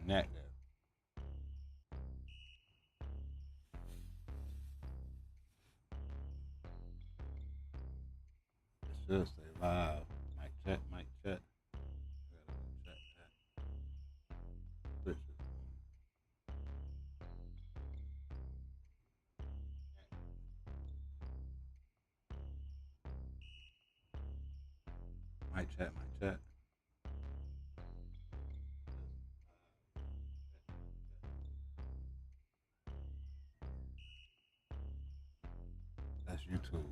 Connected. It should say live. Mic check, mic check. I gotta go check that. Switch it. Mic check, mic check. That's YouTube.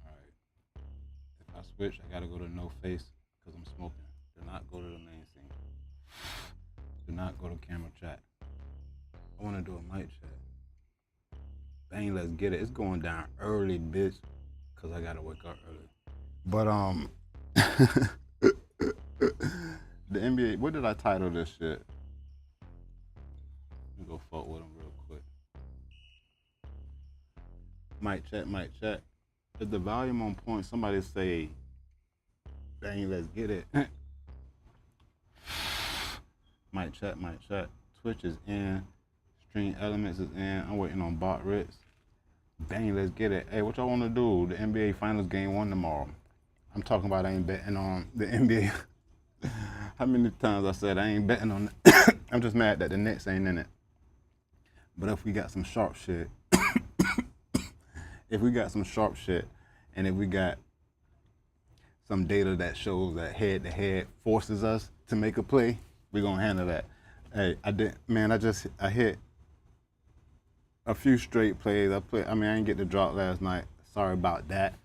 Alright. If I switch, I gotta go to no face because I'm smoking. Do not go to the main scene. Do not go to camera chat. I wanna do a mic check. Bang, let's get it. It's going down early, bitch. Cause I gotta wake up early. But the NBA, what did I title this shit? Let me go fuck with them real quick. Mic check, mic check. Is the volume on point? Somebody say, bang, let's get it. Mic check, mic check. Twitch is in. Stream Elements is in. I'm waiting on bot Ritz. Bang, let's get it. Hey, what y'all want to do? The NBA Finals Game 1 tomorrow. I'm talking about I ain't betting on the NBA. How many times I said I ain't betting on it? I'm just mad that the Nets ain't in it. But if we got some sharp shit, and if we got some data that shows that head-to-head forces us to make a play, we're going to handle that. Hey, I hit a few straight plays. I didn't get the drop last night. Sorry about that.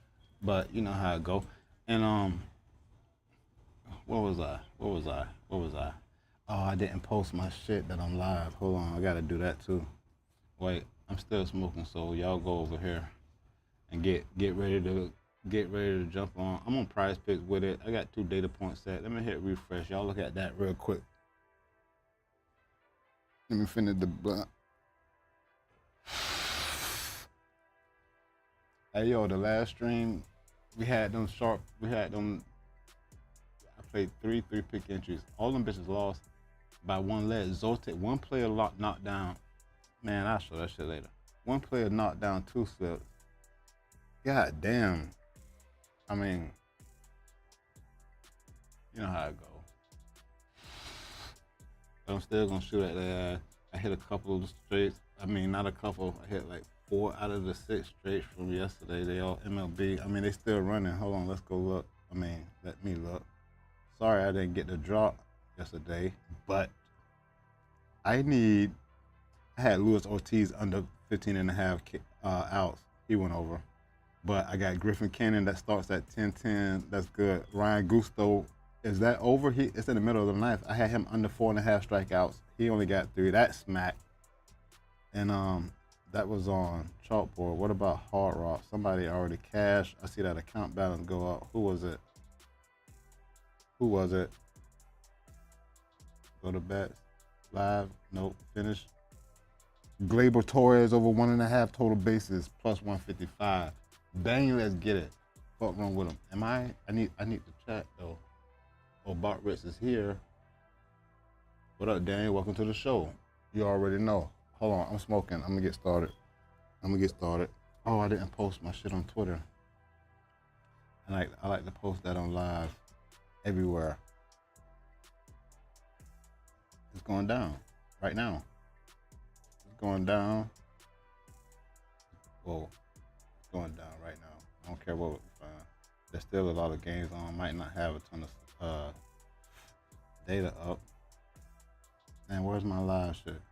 But you know how it go. And what was I? Oh, I didn't post my shit that I'm live. Hold on, I gotta do that too. Wait, I'm still smoking, so y'all go over here and get ready to jump on. I'm on PrizePicks with it. I got 2 data points set. Let me hit refresh. Y'all look at that real quick. Let me finish the blunt. Hey yo, the last stream we had them. I played 3 pick entries. All them bitches lost by 1 leg. Zoltek, 1 player knocked down. Man, I'll show that shit later. 1 player knocked down 2 slips. God damn. I mean, you know how it go. But I'm still gonna shoot at that. I hit a couple of straights. I mean, not a couple. I hit like 4 out of the 6 straights from yesterday. They all MLB. I mean, they still running. Hold on, let's go look. Let me look. Sorry I didn't get the drop yesterday, but I had Luis Ortiz under 15.5 outs. He went over. But I got Griffin Cannon that starts at 10-10. That's good. Ryan Gusto, is that over? It's in the middle of the ninth. I had him under 4.5 strikeouts. He only got 3. That's smack. And that was on chalkboard. What about Hard Rock? Somebody already cashed. I see that account balance go up. Who was it? Go to bets. Live. Nope. Finish. Gleyber Torres over 1.5 total bases plus 155. Bang, let's get it. Fuck wrong with him. I need to chat though. Oh, Bart Ritz is here. What up, Daniel? Welcome to the show. You already know. Hold on, I'm smoking. I'm gonna get started. Oh, I didn't post my shit on Twitter. I like to post that on live everywhere. It's going down right now. It's going down. Whoa, it's going down right now. I don't care what we find. There's still a lot of games on. Might not have a ton of data up. Man, where's my live shit?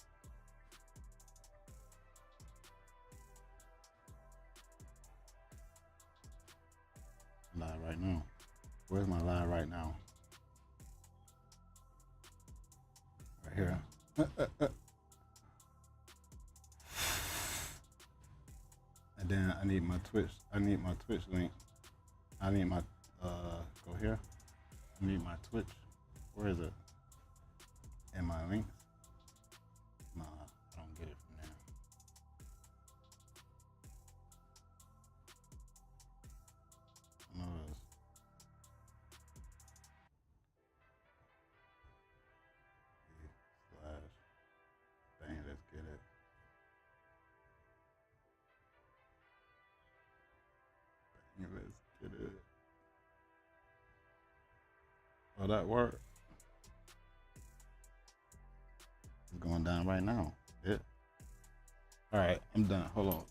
Live right now. Where's my live right now? Right here. And then I need my Twitch link. I need my go here. I need my Twitch. Where is it? And my links. Nah, I don't get it from there. I know this. Oh, that worked. It's going down right now. Yeah. All right, I'm done. Hold on.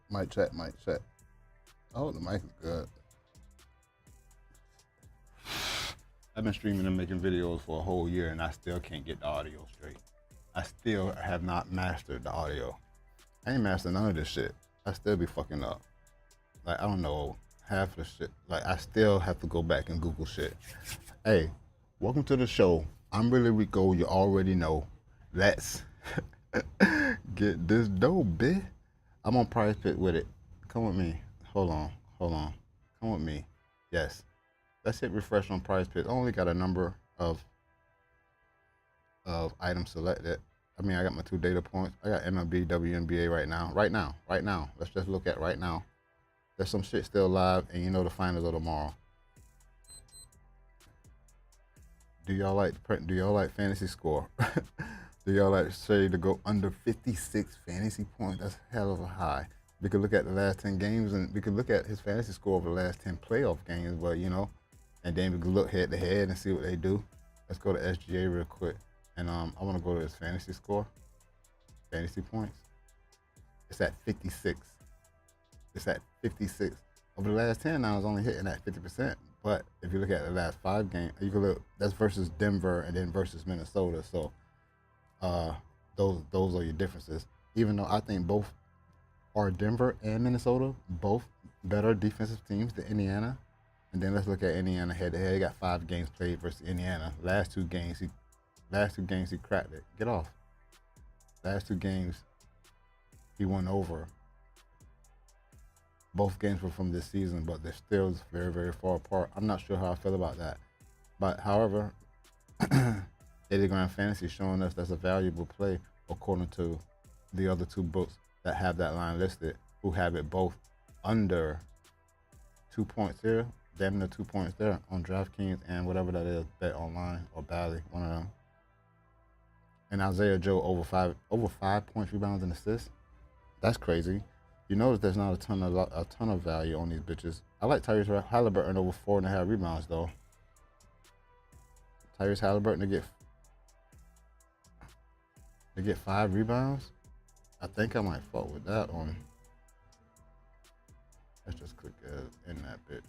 Mic check, mic check. Oh, the mic is good. I've been streaming and making videos for a whole year, and I still can't get the audio straight. I still have not mastered the audio. I ain't mastered none of this shit. I still be fucking up. Like, I don't know half the shit. Like, I still have to go back and Google shit. Hey, welcome to the show. I'm ReallyRico. You already know. Let's get this dough, bitch. I'm on PrizePicks with it. Come with me. Hold on. Come with me. Yes. Let's hit refresh on PrizePicks. I only got a number of items selected. I mean, I got my 2 data points. I got MLB, WNBA right now. Right now. Let's just look at right now. There's some shit still live, and you know the finals are tomorrow. Do y'all like fantasy score? Do y'all like say to go under 56 fantasy points? That's hell of a high. We could look at the last 10 games, and we could look at his fantasy score over the last 10 playoff games, but you know, and then we could look head to head and see what they do. Let's go to SGA real quick. And I want to go to his fantasy score, fantasy points. It's at 56. It's at 56. Over the last 10 now, it's only hitting at 50%. But if you look at the last 5 games, you can look, that's versus Denver and then versus Minnesota. So those are your differences. Even though I think both are Denver and Minnesota, both better defensive teams than Indiana. And then let's look at Indiana head to head. He got 5 games played versus Indiana. Last two games he cracked it. Get off. Last 2 games he won over. Both games were from this season, but they're still very, very far apart. I'm not sure how I feel about that. But however, 80 Grand Fantasy showing us that's a valuable play according to the other 2 books that have that line listed, who have it both under 2 points here, damn near 2 points there on DraftKings and whatever that is, Bet Online or Bally, one of them. And Isaiah Joe over 5 points, rebounds, and assists. That's crazy. You notice there's not a ton of value on these bitches. I like Tyrese Halliburton over 4.5 rebounds though. Tyrese Halliburton to get 5 rebounds. I think I might fuck with that one. Let's just click in that bitch.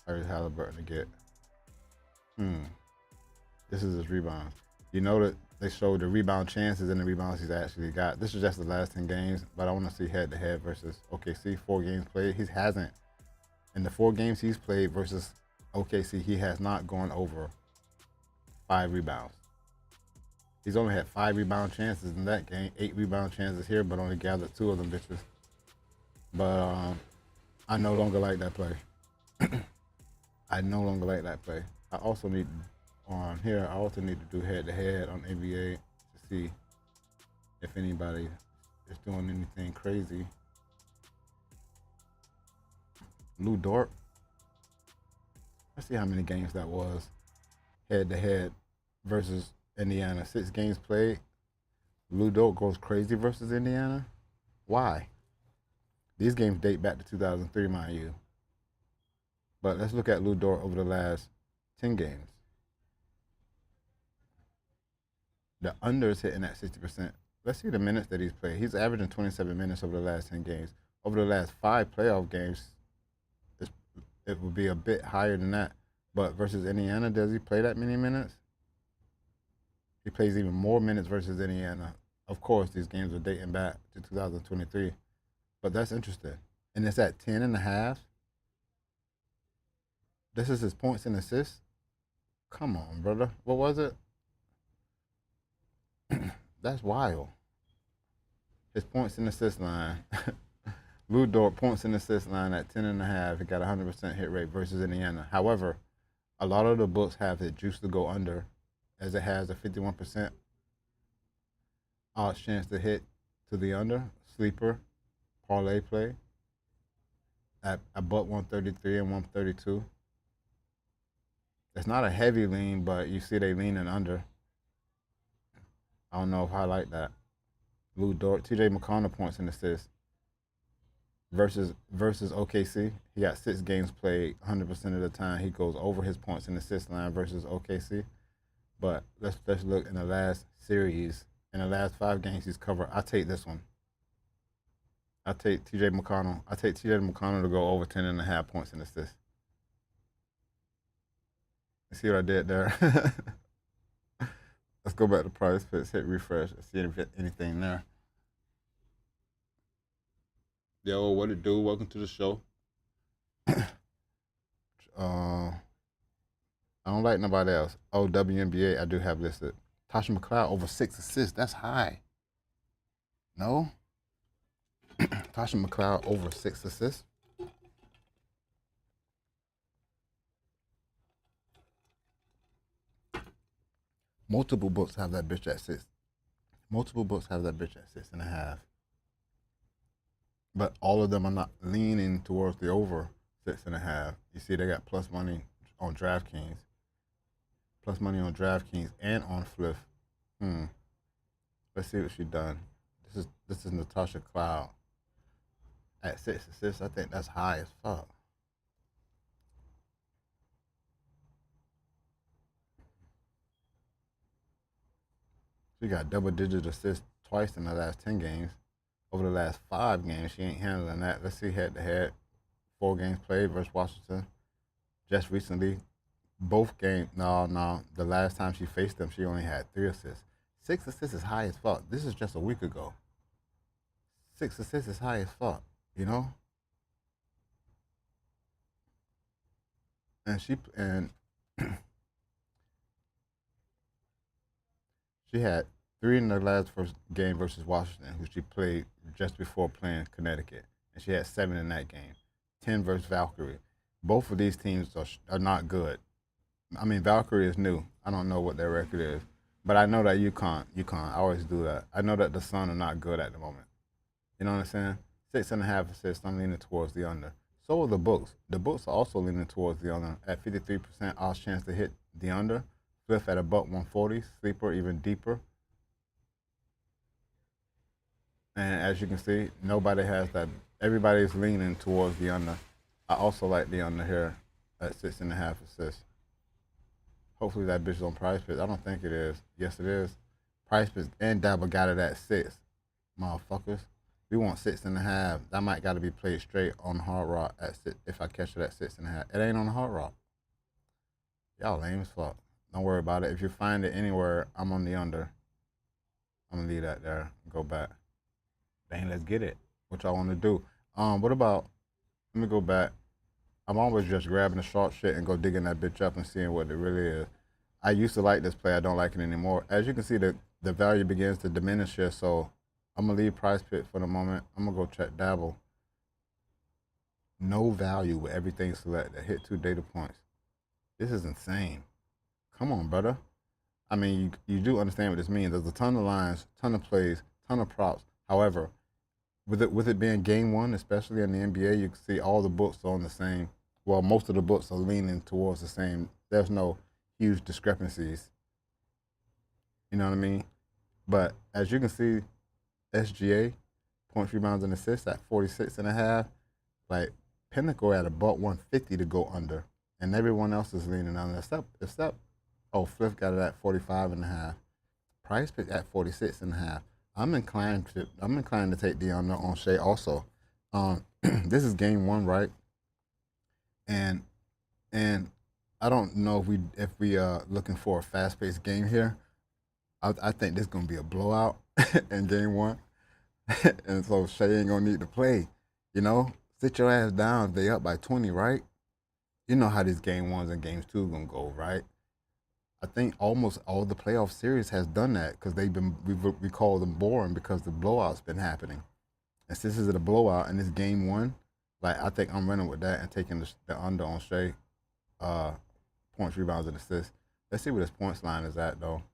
Tyrese Halliburton to get. This is his rebounds. You know that they showed the rebound chances and the rebounds he's actually got. This is just the last 10 games, but I want to see head-to-head versus OKC. 4 games played. He hasn't. In the 4 games he's played versus OKC, he has not gone over 5 rebounds. He's only had 5 rebound chances in that game, 8 rebound chances here, but only gathered 2 of them bitches. But I no longer like that play. I no longer like that play. I also need on here, I also need to do head-to-head on NBA to see if anybody is doing anything crazy. Lou Dort. Let's see how many games that was head-to-head versus Indiana. 6 games played. Lou Dort goes crazy versus Indiana. Why? These games date back to 2003, mind you. But let's look at Lou Dort over the last 10 games. The under is hitting at 60%. Let's see the minutes that he's played. He's averaging 27 minutes over the last 10 games. Over the last 5 playoff games, it would be a bit higher than that. But versus Indiana, does he play that many minutes? He plays even more minutes versus Indiana. Of course, these games are dating back to 2023. But that's interesting. And it's at 10.5. This is his points and assists. Come on, brother. What was it? That's wild. His points and assist line. Lou Dort points and assist line at 10.5. He got a 100% hit rate versus Indiana. However, a lot of the books have it juice to go under, as it has a 51% odds chance to hit to the under. Sleeper, ParlayPlay at about 133 and 132. It's not a heavy lean, but you see they leaning under. I don't know if I like that. Lou Dort, TJ McConnell points and assists. versus OKC. He got 6 games played. 100% of the time, he goes over his points in the assist line versus OKC. But let's look in the last series. In the last 5 games he's covered, I take this one. I take TJ McConnell. I take TJ McConnell to go over 10.5 points in assists. You see what I did there? Let's go back to PrizePicks, hit refresh, and see if anything there. Yo, what it do? Welcome to the show. I don't like nobody else. Oh, WNBA, I do have listed. Tasha McCloud over 6 assists. That's high. No? Tasha McCloud over 6 assists. Multiple books have that bitch at 6. Multiple books have that bitch at 6.5. But all of them are not leaning towards the over 6.5. You see, they got plus money on DraftKings. Plus money on DraftKings and on Fliff. Let's see what she done. This is Natasha Cloud at 6 assists. I think that's high as fuck. She got double-digit assists twice in the last 10 games. Over the last 5 games, she ain't handling that. Let's see head-to-head. 4 games played versus Washington. Just recently, both games. No. The last time she faced them, she only had 3 assists. 6 assists is high as fuck. This is just a week ago. 6 assists is high as fuck, you know? And she had 3 in the last first game versus Washington, who she played just before playing Connecticut. And she had 7 in that game. 10 versus Valkyrie. Both of these teams are not good. I mean, Valkyrie is new. I don't know what their record is. But I know that UConn, I always do that. I know that the Sun are not good at the moment. You know what I'm saying? 6.5 assists, I'm leaning towards the under. So are the books. The books are also leaning towards the under. At 53% odds chance to hit the under. Fliff at $140. Sleeper even deeper. And as you can see, nobody has that. Everybody's leaning towards the under. I also like the under here at 6.5 assists. Hopefully that bitch is on PrizePicks. I don't think it is. Yes, it is. PrizePicks and Dabble got it at 6. Motherfuckers. We want 6.5. That might got to be played straight on Hard Rock at 6, if I catch it at 6.5. It ain't on the Hard Rock. Y'all lame as fuck. Don't worry about it. If you find it anywhere, I'm on the under. I'm gonna leave that there and go back. Dang, let's get it. What y'all want to do? What about? Let me go back. I'm always just grabbing the short shit and go digging that bitch up and seeing what it really is. I used to like this play. I don't like it anymore. As you can see, the value begins to diminish here. So I'm gonna leave PrizePicks for the moment. I'm gonna go check Dabble. No value with everything selected. Hit 2 data points. This is insane. Come on, brother. I mean, you do understand what this means. There's a ton of lines, ton of plays, ton of props. However, with it being game 1, especially in the NBA, you can see all the books are on the same. Well, most of the books are leaning towards the same. There's no huge discrepancies. You know what I mean? But as you can see, SGA, points, rebounds, and assists at 46.5. Like Pinnacle at $150 to go under, and everyone else is leaning under except Fliff got it at 45.5. PrizePicks at 46.5. I'm inclined to take the under on Shea also. This is game 1, right? And I don't know if we are looking for a fast-paced game here. I think this is gonna be a blowout in game 1, and so Shea ain't gonna need to play. You know, sit your ass down. They up by 20, right? You know how these game 1s and games 2 gonna go, right? I think almost all the playoff series has done that because we call them boring because the blowout's been happening. And since this is a blowout and it's game 1, like I think I'm running with that and taking the under on Shea, points, rebounds, and assists. Let's see where this points line is at though.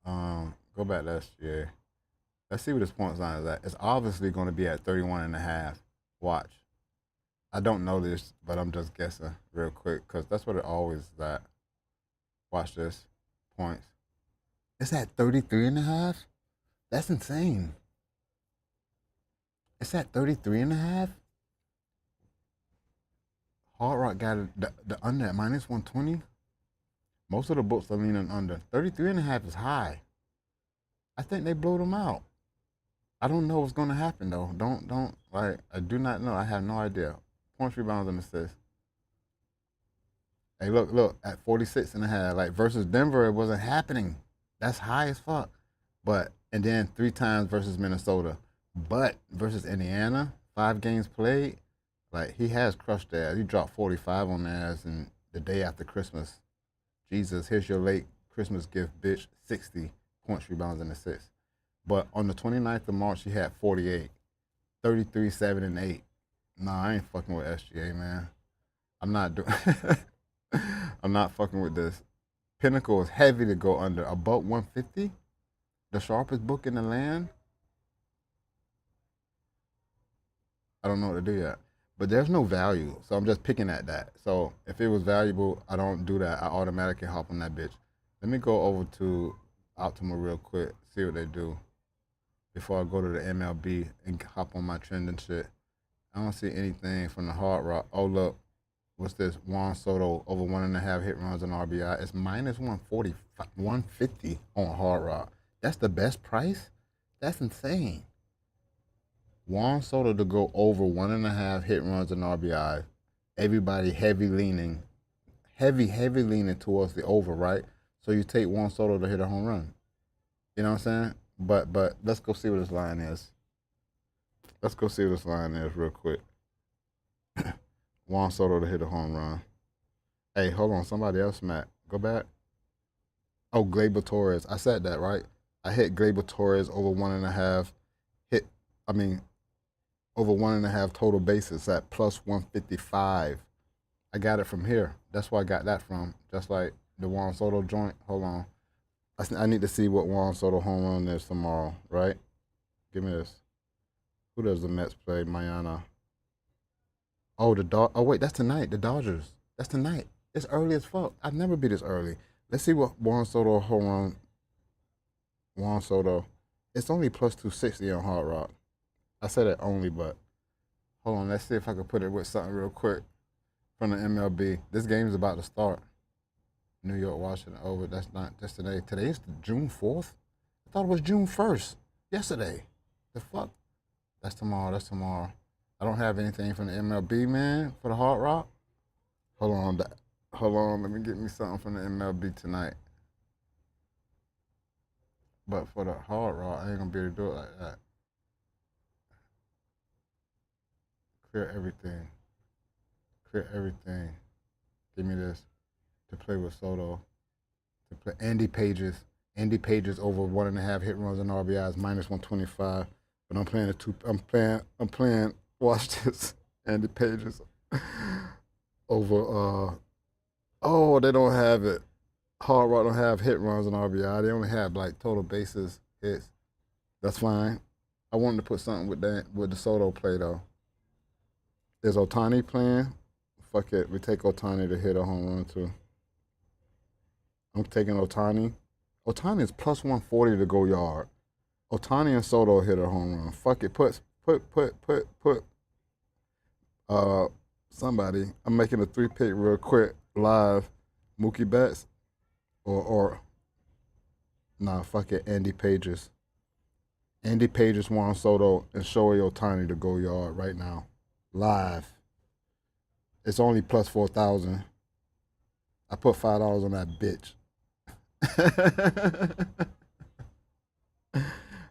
Go back to SGA. Let's see where this points line is at. It's obviously going to be at 31.5. Watch. I don't know this, but I'm just guessing real quick because that's what it always is at. Watch this. Points. It's at 33.5? That's insane. It's at 33.5? Hard Rock got the under at minus 120. Most of the books are leaning under. 33.5 is high. I think they blew them out. I don't know what's gonna happen though. Don't like. I do not know. I have no idea. Points, rebounds, and assists. Hey, look at 46.5. Like versus Denver, it wasn't happening. That's high as fuck. But and then 3 times versus Minnesota. But versus Indiana, 5 games played. Like he has crushed that. He dropped 45 on theirs, and the day after Christmas, Jesus, here's your late Christmas gift, bitch. 60 points, rebounds, and assists. But on the 29th of March, he had 48, 33, 7, and 8. Nah, I ain't fucking with SGA, man. I'm not doing. I'm not fucking with this. Pinnacle is heavy to go under. About 150, the sharpest book in the land. I don't know what to do yet. But there's no value, so I'm just picking at that. So if it was valuable, I don't do that. I automatically hop on that bitch. Let me go over to Optimal real quick, see what they do before I go to the MLB and hop on my trending shit. I don't see anything from the Hard Rock. Oh, look. What's this? Juan Soto over 1.5 hit runs and RBI. It's minus 140, 150 on Hard Rock. That's the best price? That's insane. Juan Soto to go over 1.5 hit runs and RBI. Everybody heavy leaning towards the over, right? So you take Juan Soto to hit a home run. You know what I'm saying? But let's go see what this line is. Let's go see what this line is real quick. Juan Soto to hit a home run. Hey, hold on. Somebody else, Matt. Go back. Oh, Gleyber Torres. I said that, right? I hit Gleyber Torres over 1.5 hit. I mean, over 1.5 total bases at plus 155. I got it from here. That's where I got that from. Just like the Juan Soto joint. Hold on. I need to see what Juan Soto home run is tomorrow, right? Give me this. Who does the Mets play? Mañana. Oh, oh, wait, that's tonight. The Dodgers. That's tonight. It's early as fuck. I've never been this early. Let's see what Juan Soto home run. Juan Soto. It's only plus 260 on Hard Rock. I said it only, but hold on. Let's see if I can put it with something real quick from the MLB. This game is about to start. New York, Washington. Over. That's today. Today is June 4th. I thought it was June 1st. Yesterday. The fuck? That's tomorrow. That's tomorrow. I don't have anything from the MLB, man, for the Hard Rock. Hold on. Let me get me something from the MLB tonight. But for the Hard Rock, I ain't gonna be able to do it like that. Clear everything. Give me this to play with Soto. To play Andy Pages. Andy Pages over 1.5 hit runs and RBIs minus 125. But I'm playing. Watch this. Andy Pages over. Oh, they don't have it. Hard Rock don't have hit runs and RBI. They only have like total bases hits. That's fine. I wanted to put something with the Soto play though. Is Ohtani playing? Fuck it. We take Ohtani to hit a home run too. I'm taking Ohtani. Ohtani is plus 140 to go yard. Ohtani and Soto hit a home run. Fuck it. Put somebody. I'm making a 3-pick real quick live. Mookie Betts or nah, fuck it. Andy Pages. Andy Pages, Juan Soto, and Shohei Ohtani to go yard right now. Live. It's only plus 4,000. I put $5 on that bitch.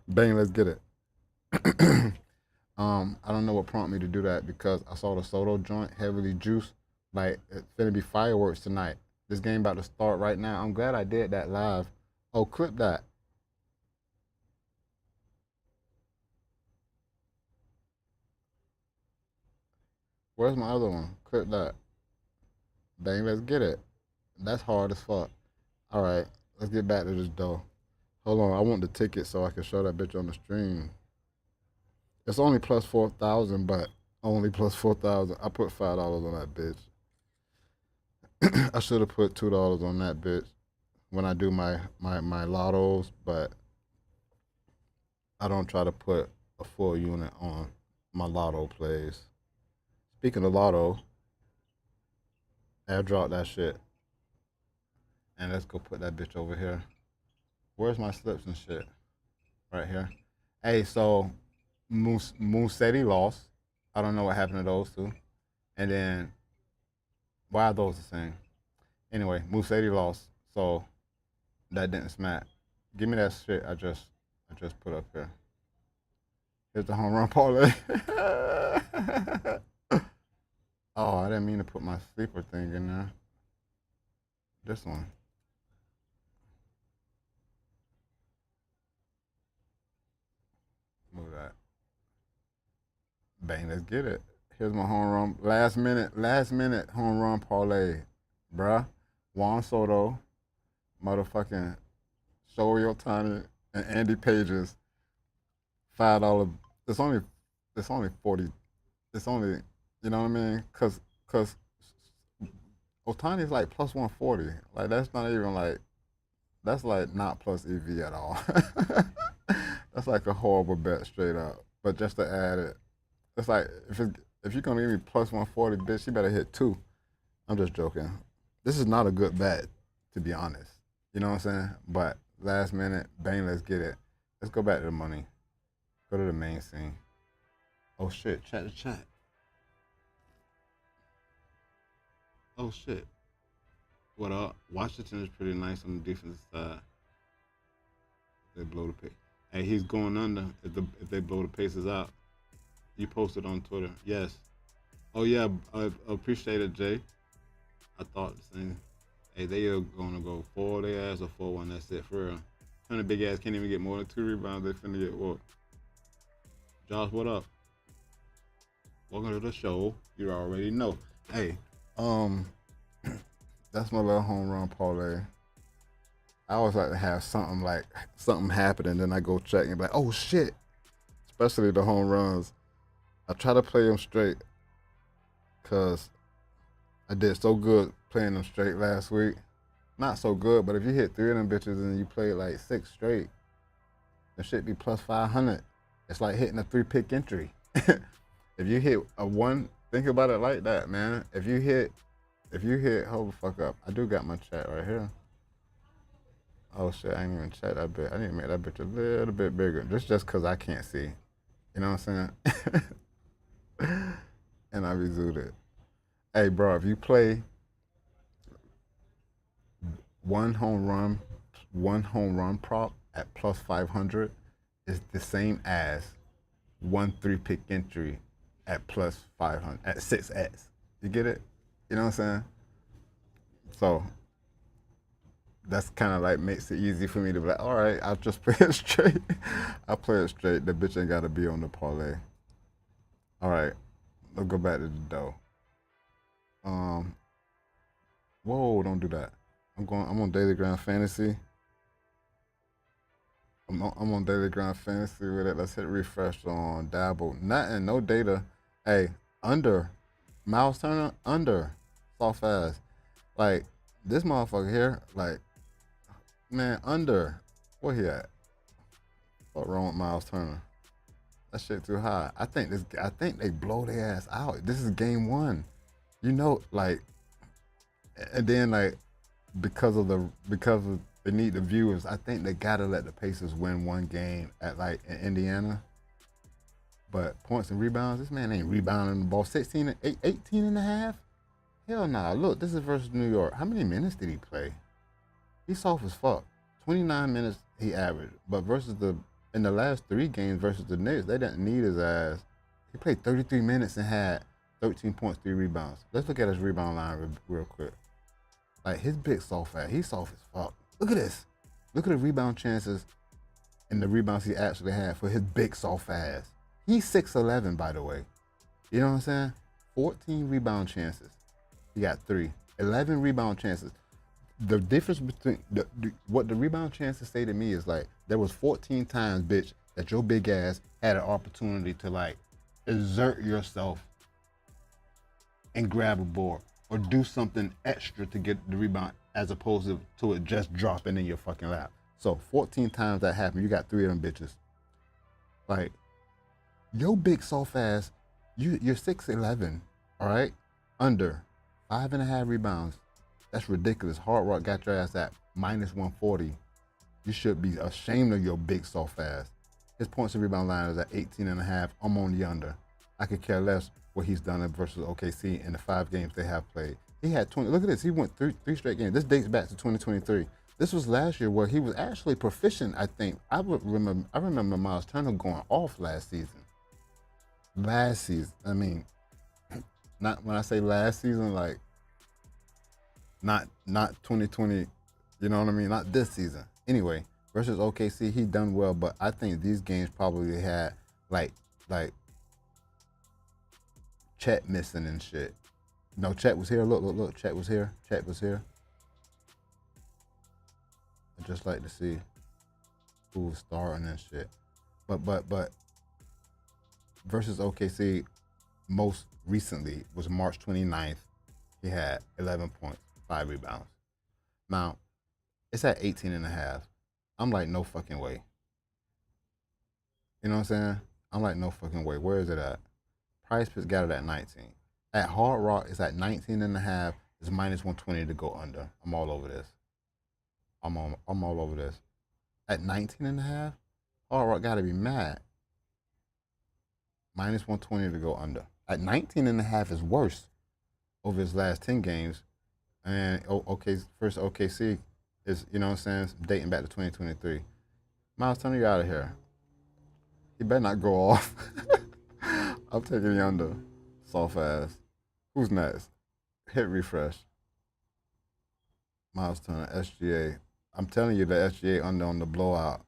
Bang, let's get it. I don't know what prompted me to do that because I saw the Soto joint heavily juiced. Like, it's gonna be fireworks tonight. This game about to start right now. I'm glad I did that live. Oh, clip that. Where's my other one? Clip that. Bang, let's get it. That's hard as fuck. All right, let's get back to this though. Hold on, I want the ticket so I can show that bitch on the stream. It's only plus 4,000, but only plus 4,000. I put $5 on that bitch. I should have put $2 on that bitch when I do my lottos, but I don't try to put a full unit on my lotto plays. Speaking of lotto, Airdrop that shit. And let's go put that bitch over here. Where's my slips and shit? Right here. Hey, so Moose said he lost. I don't know what happened to those two. And then, why are those the same? Anyway, Moose said he lost. So that didn't smack. Give me that shit I just put up here. Here's the home run parlay. Oh, I didn't mean to put my sleeper thing in there. This one. Move that. Bang, let's get it. Here's my home run. Last minute home run parlay. Bruh. Juan Soto, motherfucking Shohei Ohtani, and Andy Pages. $5. It's only 40. It's only, you know what I mean? Cause Ohtani's like plus 140. Like that's not even like, that's like not plus EV at all. That's like a horrible bet straight up. But just to add it, it's like if you're gonna give me plus 140, bitch, you better hit two. I'm just joking. This is not a good bet, to be honest. You know what I'm saying? But last minute, bang, let's get it. Let's go back to the money. Go to the main scene. Oh shit, chat to chat. Oh shit. What up? Washington is pretty nice on the defensive side. They blow the pace. Hey, he's going under if they blow the Pacers out. You posted on Twitter. Yes. Oh yeah, I appreciate it, Jay. I thought the same. Hey, they are gonna go 4 their ass or 4-1. That's it for real. Some of the big ass can't even get more than 2 rebounds. They finna get what? Josh, what up? Welcome to the show. You already know. Hey, that's my little home run parlay. I always like to have something happen and then I go check and be like, oh shit. Especially the home runs. I try to play them straight because I did so good playing them straight last week. Not so good, but if you hit 3 of them bitches and you play like 6 straight, it should be plus 500. It's like hitting a 3-pick entry. If you hit a 1, think about it like that, man. If you hit, hold the fuck up. I do got my chat right here. Oh shit, I ain't even chat that bit. I need to make that bitch a little bit bigger. Just cause I can't see. You know what I'm saying? And I resumed it. Hey bro, if you play one home run prop at plus 500 is the same as 1 3-pick entry at plus 500 at 6x. You get it? You know what I'm saying? So that's kind of like makes it easy for me to be like, all right, I'll just play it straight. I'll play it straight. The bitch ain't got to be on the parlay. All right, let's go back to the dough. Whoa, don't do that. I'm on Daily Grind Fantasy. I'm on Daily Grind Fantasy with it. Let's hit refresh on Dabble. Nothing, no data. Hey, under. Miles Turner, under. Soft ass. Like, this motherfucker here, like, man, under. Where he at? What's wrong with Miles Turner? That shit too high. I think they blow their ass out. This is game 1. You know, like, and then like because they need the viewers, I think they gotta let the Pacers win 1 game at like in Indiana. But points and rebounds, this man ain't rebounding the ball. 18 and a half? Hell nah. Look, this is versus New York. How many minutes did he play? He's soft as fuck. 29 minutes he averaged. But in the last 3 games versus the Knicks, they didn't need his ass. He played 33 minutes and had 13 points, 3 rebounds. Let's look at his rebound line real quick. Like, his big soft ass. He's soft as fuck. Look at this. Look at the rebound chances and the rebounds he actually had for his big soft ass. He's 6'11", by the way. You know what I'm saying? 14 rebound chances. He got 3. 11 rebound chances. The difference between what the rebound chances say to me is like, there was 14 times, bitch, that your big ass had an opportunity to like exert yourself and grab a board or do something extra to get the rebound as opposed to it just dropping in your fucking lap. So 14 times that happened, you got 3 of them bitches. Like, your big soft ass, you're 6'11", all right? Under 5.5 rebounds. That's ridiculous. Hard Rock got your ass at minus 140. You should be ashamed of your big soft ass. His points and rebound line is at 18.5. I'm on the under. I could care less what he's done versus OKC in the 5 games they have played. He had 20. Look at this. He went three straight games. This dates back to 2023. This was last year where he was actually proficient, I think. I remember Miles Turner going off last season. I mean, not when I say last season, like not 2020, you know what I mean? Not this season. Anyway, versus OKC, he done well, but I think these games probably had like Chet missing and shit. No, Chet was here. Look. Chet was here. I'd just like to see who was starting and shit. But versus OKC, most recently was March 29th. He had 11 points, 5 rebounds. Now, it's at 18.5. I'm like, no fucking way. You know what I'm saying? I'm like, no fucking way. Where is it at? PrizePicks got it at 19. At Hard Rock, it's at 19.5. It's minus 120 to go under. I'm all over this. I'm all over this. At 19.5, Hard Rock got to be mad. Minus 120 to go under. At 19.5 is worse over his last 10 games. And first OKC is, you know what I'm saying, dating back to 2023. Miles Turner, you out of here. He better not go off. I'm taking you under. Soft ass. Who's next? Hit refresh. Miles Turner, SGA. I'm telling you the SGA under on the blowout.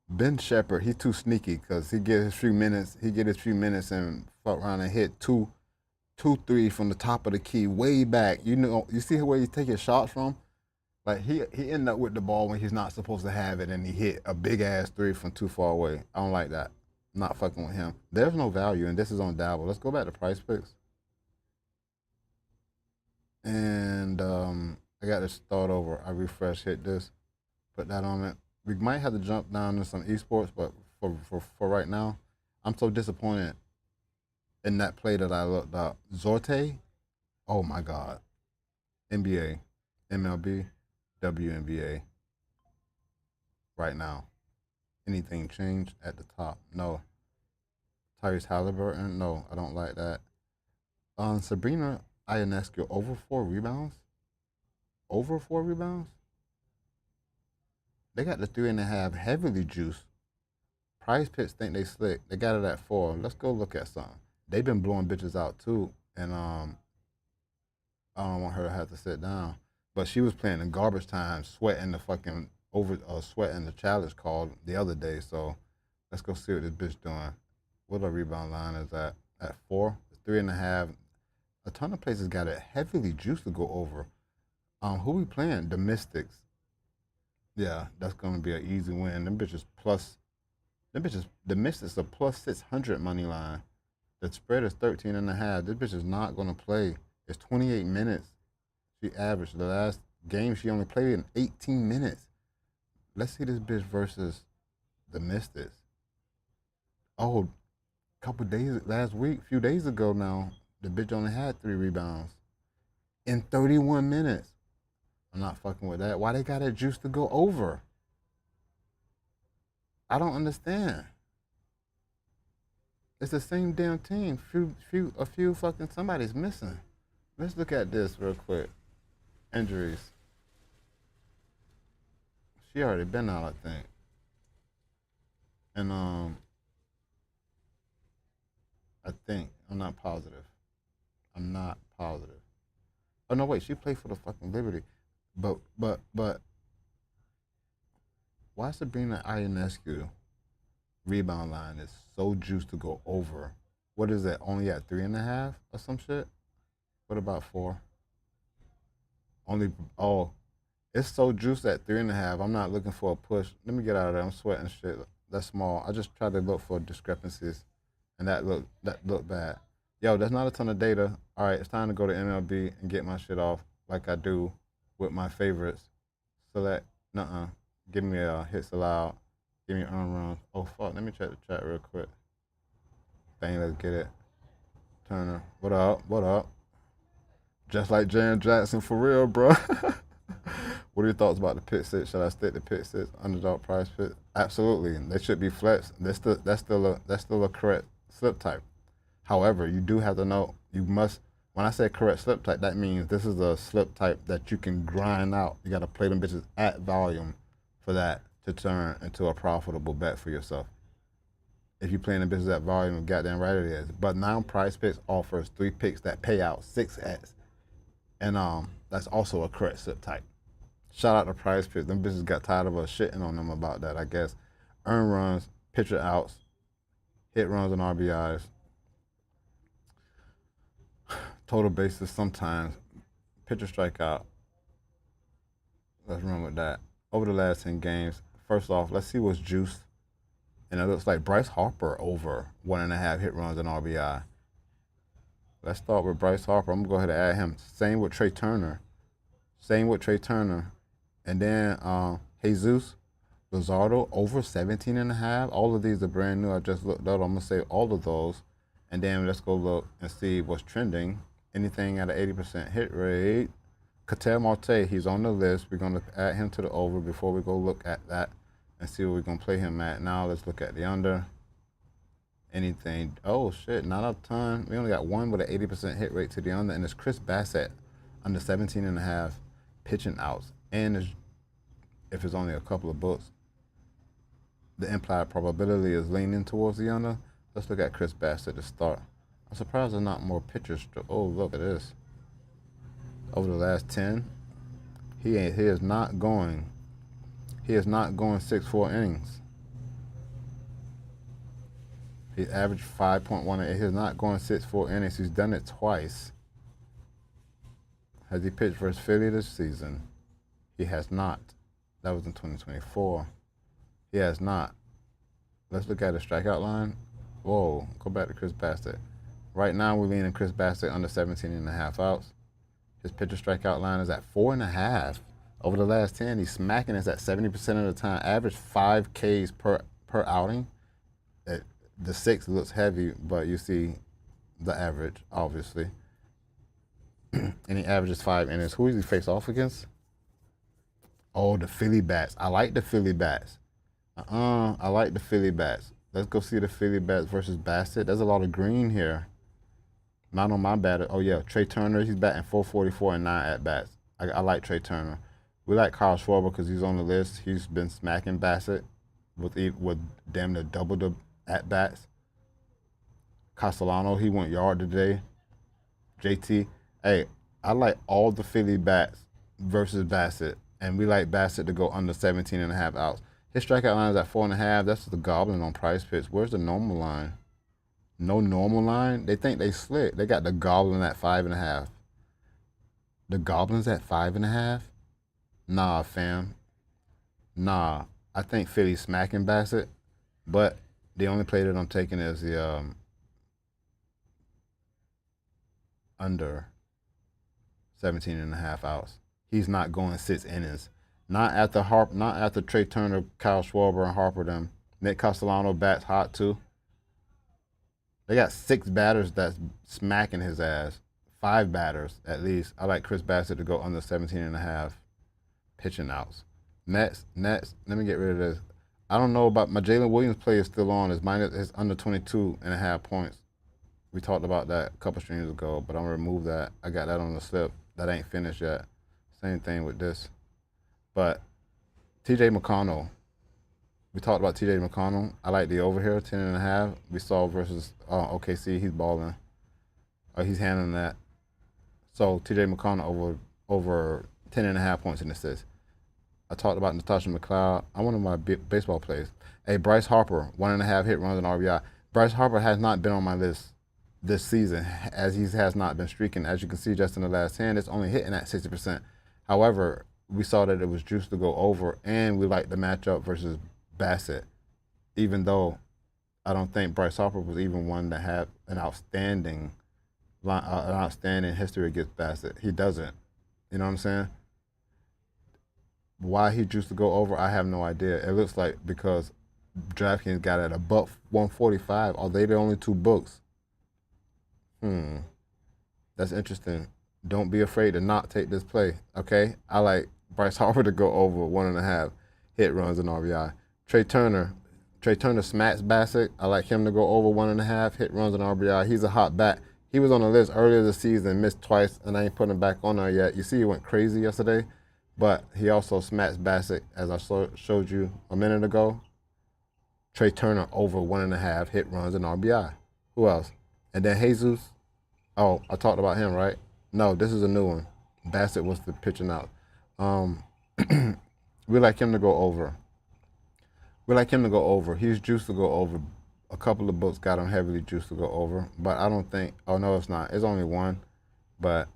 Ben Shepherd, he's too sneaky because he get his few minutes and fuck around and hit two threes from the top of the key way back. You know, you see where he's taking shots from? Like he ended up with the ball when he's not supposed to have it and he hit a big ass 3 from too far away. I don't like that. I'm not fucking with him. There's no value and this is on Dabble. Let's go back to PrizePicks. And I got to start over. I refresh, hit this, put that on it. We might have to jump down to some esports, but for right now, I'm so disappointed in that play that I looked up. Zorte, oh my God. NBA, MLB, WNBA. Right now. Anything changed at the top? No. Tyrese Halliburton? No, I don't like that. Sabrina Ionescu, over 4 rebounds? Over 4 rebounds? They got the 3.5 heavily juiced. PrizePicks think they slick. They got it at 4. Let's go look at something. They've been blowing bitches out too, and I don't want her to have to sit down. But she was playing in garbage time, sweating the fucking sweating the challenge call the other day. So let's go see what this bitch doing. What the rebound line is at 4, 3.5. A ton of places got it heavily juiced to go over. Who we playing? The Mystics. Yeah, that's gonna be an easy win. The Mystics are plus 600 money line. The spread is 13.5. This bitch is not gonna play. It's 28 minutes. She averaged. The last game she only played in 18 minutes. Let's see this bitch versus the Mystics. Oh, few days ago now, the bitch only had 3 rebounds in 31 minutes. I'm not fucking with that. Why they got that juice to go over? I don't understand. It's the same damn team. A few fucking somebody's missing. Let's look at this real quick. Injuries. She already been out, I think. And I think I'm not positive. Oh no, wait. She played for the fucking Liberty. But why Sabrina Ionescu rebound line is so juiced to go over? What is that? Only at 3.5 or some shit? What about 4? It's so juiced at 3.5. I'm not looking for a push. Let me get out of there. I'm sweating shit. That's small. I just tried to look for discrepancies, and that looked bad. Yo, that's not a ton of data. All right, it's time to go to MLB and get my shit off like I do with my favorites. Select, give me a hits allowed, give me earn runs. Oh fuck, let me check the chat real quick. Dang, let's get it. Turner, what up? Just like Jaron Jackson, for real, bro. What are your thoughts about the pick six? Should I stick to pick six, underdog price pick? Absolutely. They should be flex. That's still a correct slip type. However, you do have to know, you must, when I say correct slip type, that means this is a slip type that you can grind out. You got to play them bitches at volume for that to turn into a profitable bet for yourself. If you're playing the business at volume, goddamn right it is. But now PrizePicks offers 3 picks that pay out 6x. And that's also a correct slip type. Shout out to PrizePicks. Them bitches got tired of us shitting on them about that, I guess. Earn runs, pitcher outs, hit runs and RBIs. Total bases sometimes. Pitcher strikeout. Let's run with that. Over the last 10 games, first off, let's see what's juiced. And it looks like Bryce Harper over 1.5 hit runs and RBI. Let's start with Bryce Harper. I'm going to go ahead and add him. Same with Trey Turner. And then Jesus Luzardo over 17.5. All of these are brand new. I just looked up. I'm going to say all of those. And then let's go look and see what's trending. Anything at an 80% hit rate. Ketel Marte, he's on the list. We're going to add him to the over before we go look at that and see what we're going to play him at. Now let's look at the under. Anything. Oh, shit, not a ton. We only got one with an 80% hit rate to the under, and it's Chris Bassett under 17.5 pitching outs. And if it's only a couple of books, the implied probability is leaning towards the under. Let's look at Chris Bassett to start. I'm surprised there's not more pitchers. Oh, look at this. Over the last 10, he is not going 6-4 innings. He averaged 5.18. He's not going 6-4 innings. He's done it twice. Has he pitched versus Philly this season? He has not. That was in 2024. He has not. Let's look at the strikeout line. Whoa, go back to Chris Bassett. Right now we're leaning Chris Bassett under 17.5 outs. His pitcher strikeout line is at 4.5. Over the last 10, he's smacking us at 70% of the time. Average 5 Ks per outing. The 6 looks heavy, but you see the average, obviously. And he averages 5 innings. Who does he face off against? Oh, the Philly bats. I like the Philly bats. I like the Philly bats. Let's go see the Philly bats versus Bassett. There's a lot of green here. Not on my batter. Oh, yeah, Trey Turner. He's batting 444 and 9 at-bats. I like Trey Turner. We like Kyle Schwarber because he's on the list. He's been smacking Bassett with damn near double the at-bats. Castellano, he went yard today. JT, hey, I like all the Philly bats versus Bassett, and we like Bassett to go under 17.5 outs. His strikeout line is at 4.5. That's the goblin on PrizePicks. Where's the normal line? No normal line? They think they slick. They got the goblin at 5.5. The goblin's at 5.5? Nah, fam. Nah. I think Philly's smacking Bassett, but the only play that I'm taking is the under 17.5 outs. He's not going 6 innings. Not after Trey Turner, Kyle Schwarber, and Harper them. Nick Castellano bats hot too. They got 6 batters that's smacking his ass. 5 batters at least. I like Chris Bassett to go under 17.5 pitching outs. Next, let me get rid of this. I don't know about my Jalen Williams play is still on. It's under 22.5 points. We talked about that a couple streams ago, but I'm gonna remove that. I got that on the slip. That ain't finished yet. Same thing with this. But TJ McConnell. We talked about TJ McConnell. I like the over here, 10.5. We saw versus OKC. He's balling. He's handling that. So TJ McConnell over 10.5 points in assists. I talked about Natasha McLeod. I one of my baseball plays. Hey, Bryce Harper, 1.5 hit runs and RBI. Bryce Harper has not been on my list this season, as he has not been streaking. As you can see, just in the last 10, it's only hitting at 60%. However, we saw that it was juiced to go over, and we like the matchup versus Bassett, even though I don't think Bryce Harper was even one to have an outstanding history against Bassett. He doesn't. You know what I'm saying? Why he juiced to go over, I have no idea. It looks like because DraftKings got it at $145. Are they the only 2 books? That's interesting. Don't be afraid to not take this play, okay? I like Bryce Harper to go over 1.5 hit runs and RBI. Trey Turner. Trey Turner smacks Bassett. I like him to go over 1.5 hit runs and RBI. He's a hot bat. He was on the list earlier this season, missed twice, and I ain't putting him back on there yet. You see, he went crazy yesterday, but he also smacked Bassett, as I showed you a minute ago. Trey Turner over 1.5 hit runs and RBI. Who else? And then Jesus. Oh, I talked about him, right? No, this is a new one. Bassett was the pitching out. Um, we like him to go over. We like him to go over. He's juiced to go over. A couple of books got him heavily juiced to go over, but I don't think. Oh no, it's not. It's only one. But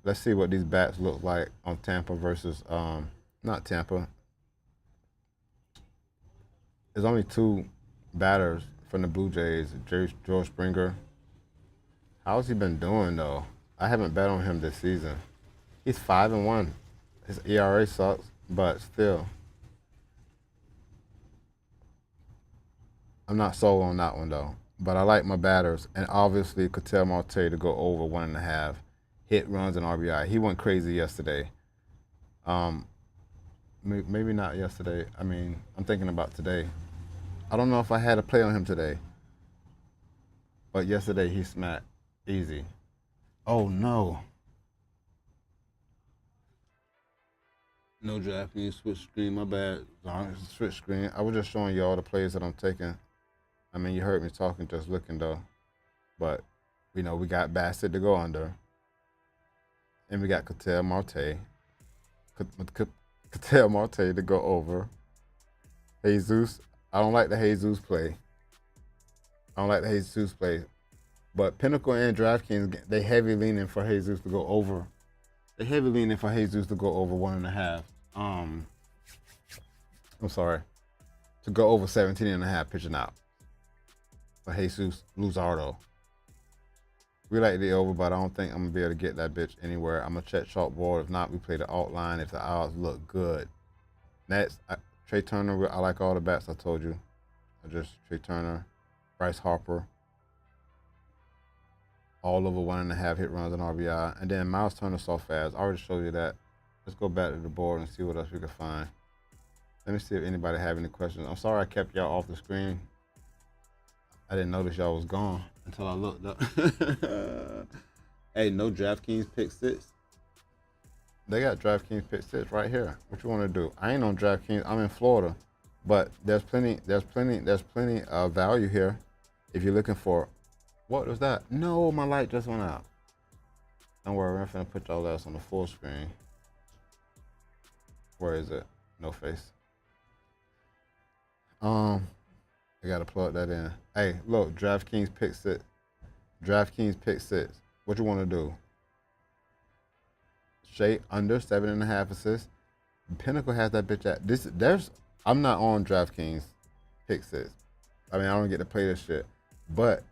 let's see what these bats look like on Tampa versus not Tampa. There's only two batters from the Blue Jays. George Springer. How's he been doing though? I haven't bet on him this season. He's 5-1. His ERA sucks, but still, I'm not sold on that one though. But I like my batters, and obviously Ketel Marte to go over 1.5 hit runs and RBI. He went crazy yesterday. Um, maybe not yesterday. I mean, I'm thinking about today. I don't know if I had a play on him today, but yesterday he smacked easy. Oh no. No Japanese switch screen, my bad. Switch screen. I was just showing you all the plays that I'm taking. I mean, you heard me talking, just looking though. But, we got Bassett to go under. And we got Ketel Marte. Ketel Marte to go over. Jesus. I don't like the Jesus play. But Pinnacle and DraftKings, they heavy leaning for Jesus to go over. They heavy leaning for Jesus to go over 1.5. I'm sorry. To go over 17.5 pitching out for Jesus Luzardo. We like the over, but I don't think I'm gonna be able to get that bitch anywhere. I'm gonna check chalkboard. If not, we play the outline if the odds look good. Next, Trey Turner. I like all the bats I told you. Trey Turner, Bryce Harper, all over 1.5 hit runs and RBI. And then Miles Turner so fast. I already showed you that. Let's go back to the board and see what else we can find. Let me see if anybody have any questions. I'm sorry I kept y'all off the screen. I didn't notice y'all was gone until I looked up. Hey, no DraftKings pick six. They got DraftKings pick six right here. What you want to do? I ain't on DraftKings. I'm in Florida, but there's plenty of value here. If you're looking for, what was that? No, my light just went out. Don't worry, I'm finna put y'all else on the full screen. Where is it? No face. I gotta plug that in. Hey, look, DraftKings pick six. DraftKings pick six. What you want to do? Shea under 7.5 assists. Pinnacle has that bitch at this. I'm not on DraftKings pick six. I mean, I don't get to play this shit, but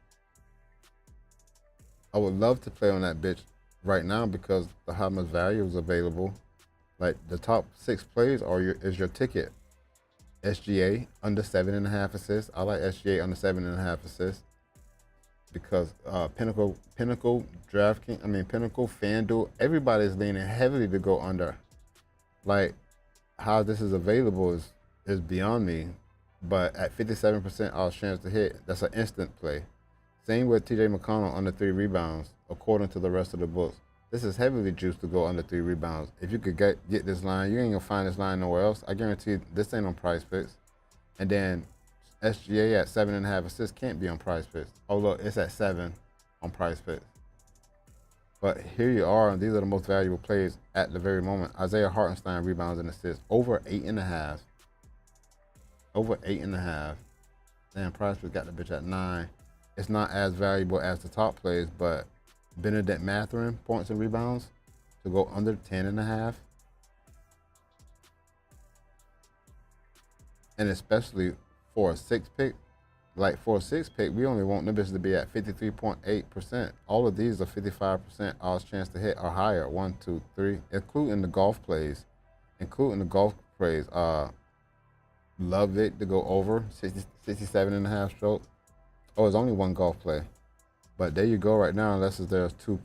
I would love to play on that bitch right now because of how much value is available. Like the top 6 plays is your ticket. SGA under 7.5 assists. I like SGA under 7.5 assists because Pinnacle, Pinnacle, FanDuel, everybody's leaning heavily to go under. Like how this is available is beyond me. But at 57% odds chance to hit, that's an instant play. Same with TJ McConnell under 3 rebounds, according to the rest of the books. This is heavily juiced to go under 3 rebounds. If you could get this line, you ain't gonna find this line nowhere else. I guarantee this ain't on PrizePicks. And then SGA at 7.5 assists can't be on PrizePicks. Oh look, it's at 7 on PrizePicks. But here you are, and these are the most valuable plays at the very moment. Isaiah Hartenstein rebounds and assists over 8.5. Over 8.5. Damn, PrizePicks got the bitch at 9. It's not as valuable as the top plays, but Benedict Mathurin points and rebounds to go under 10.5. And especially for a 6-pick, like for a 6-pick, we only want them bitches to be at 53.8%. All of these are 55% odds chance to hit or higher. 1, 2, 3, including the golf plays. Love it to go over 67.5 strokes. Oh, it's only one golf play. But there you go right now, unless there's two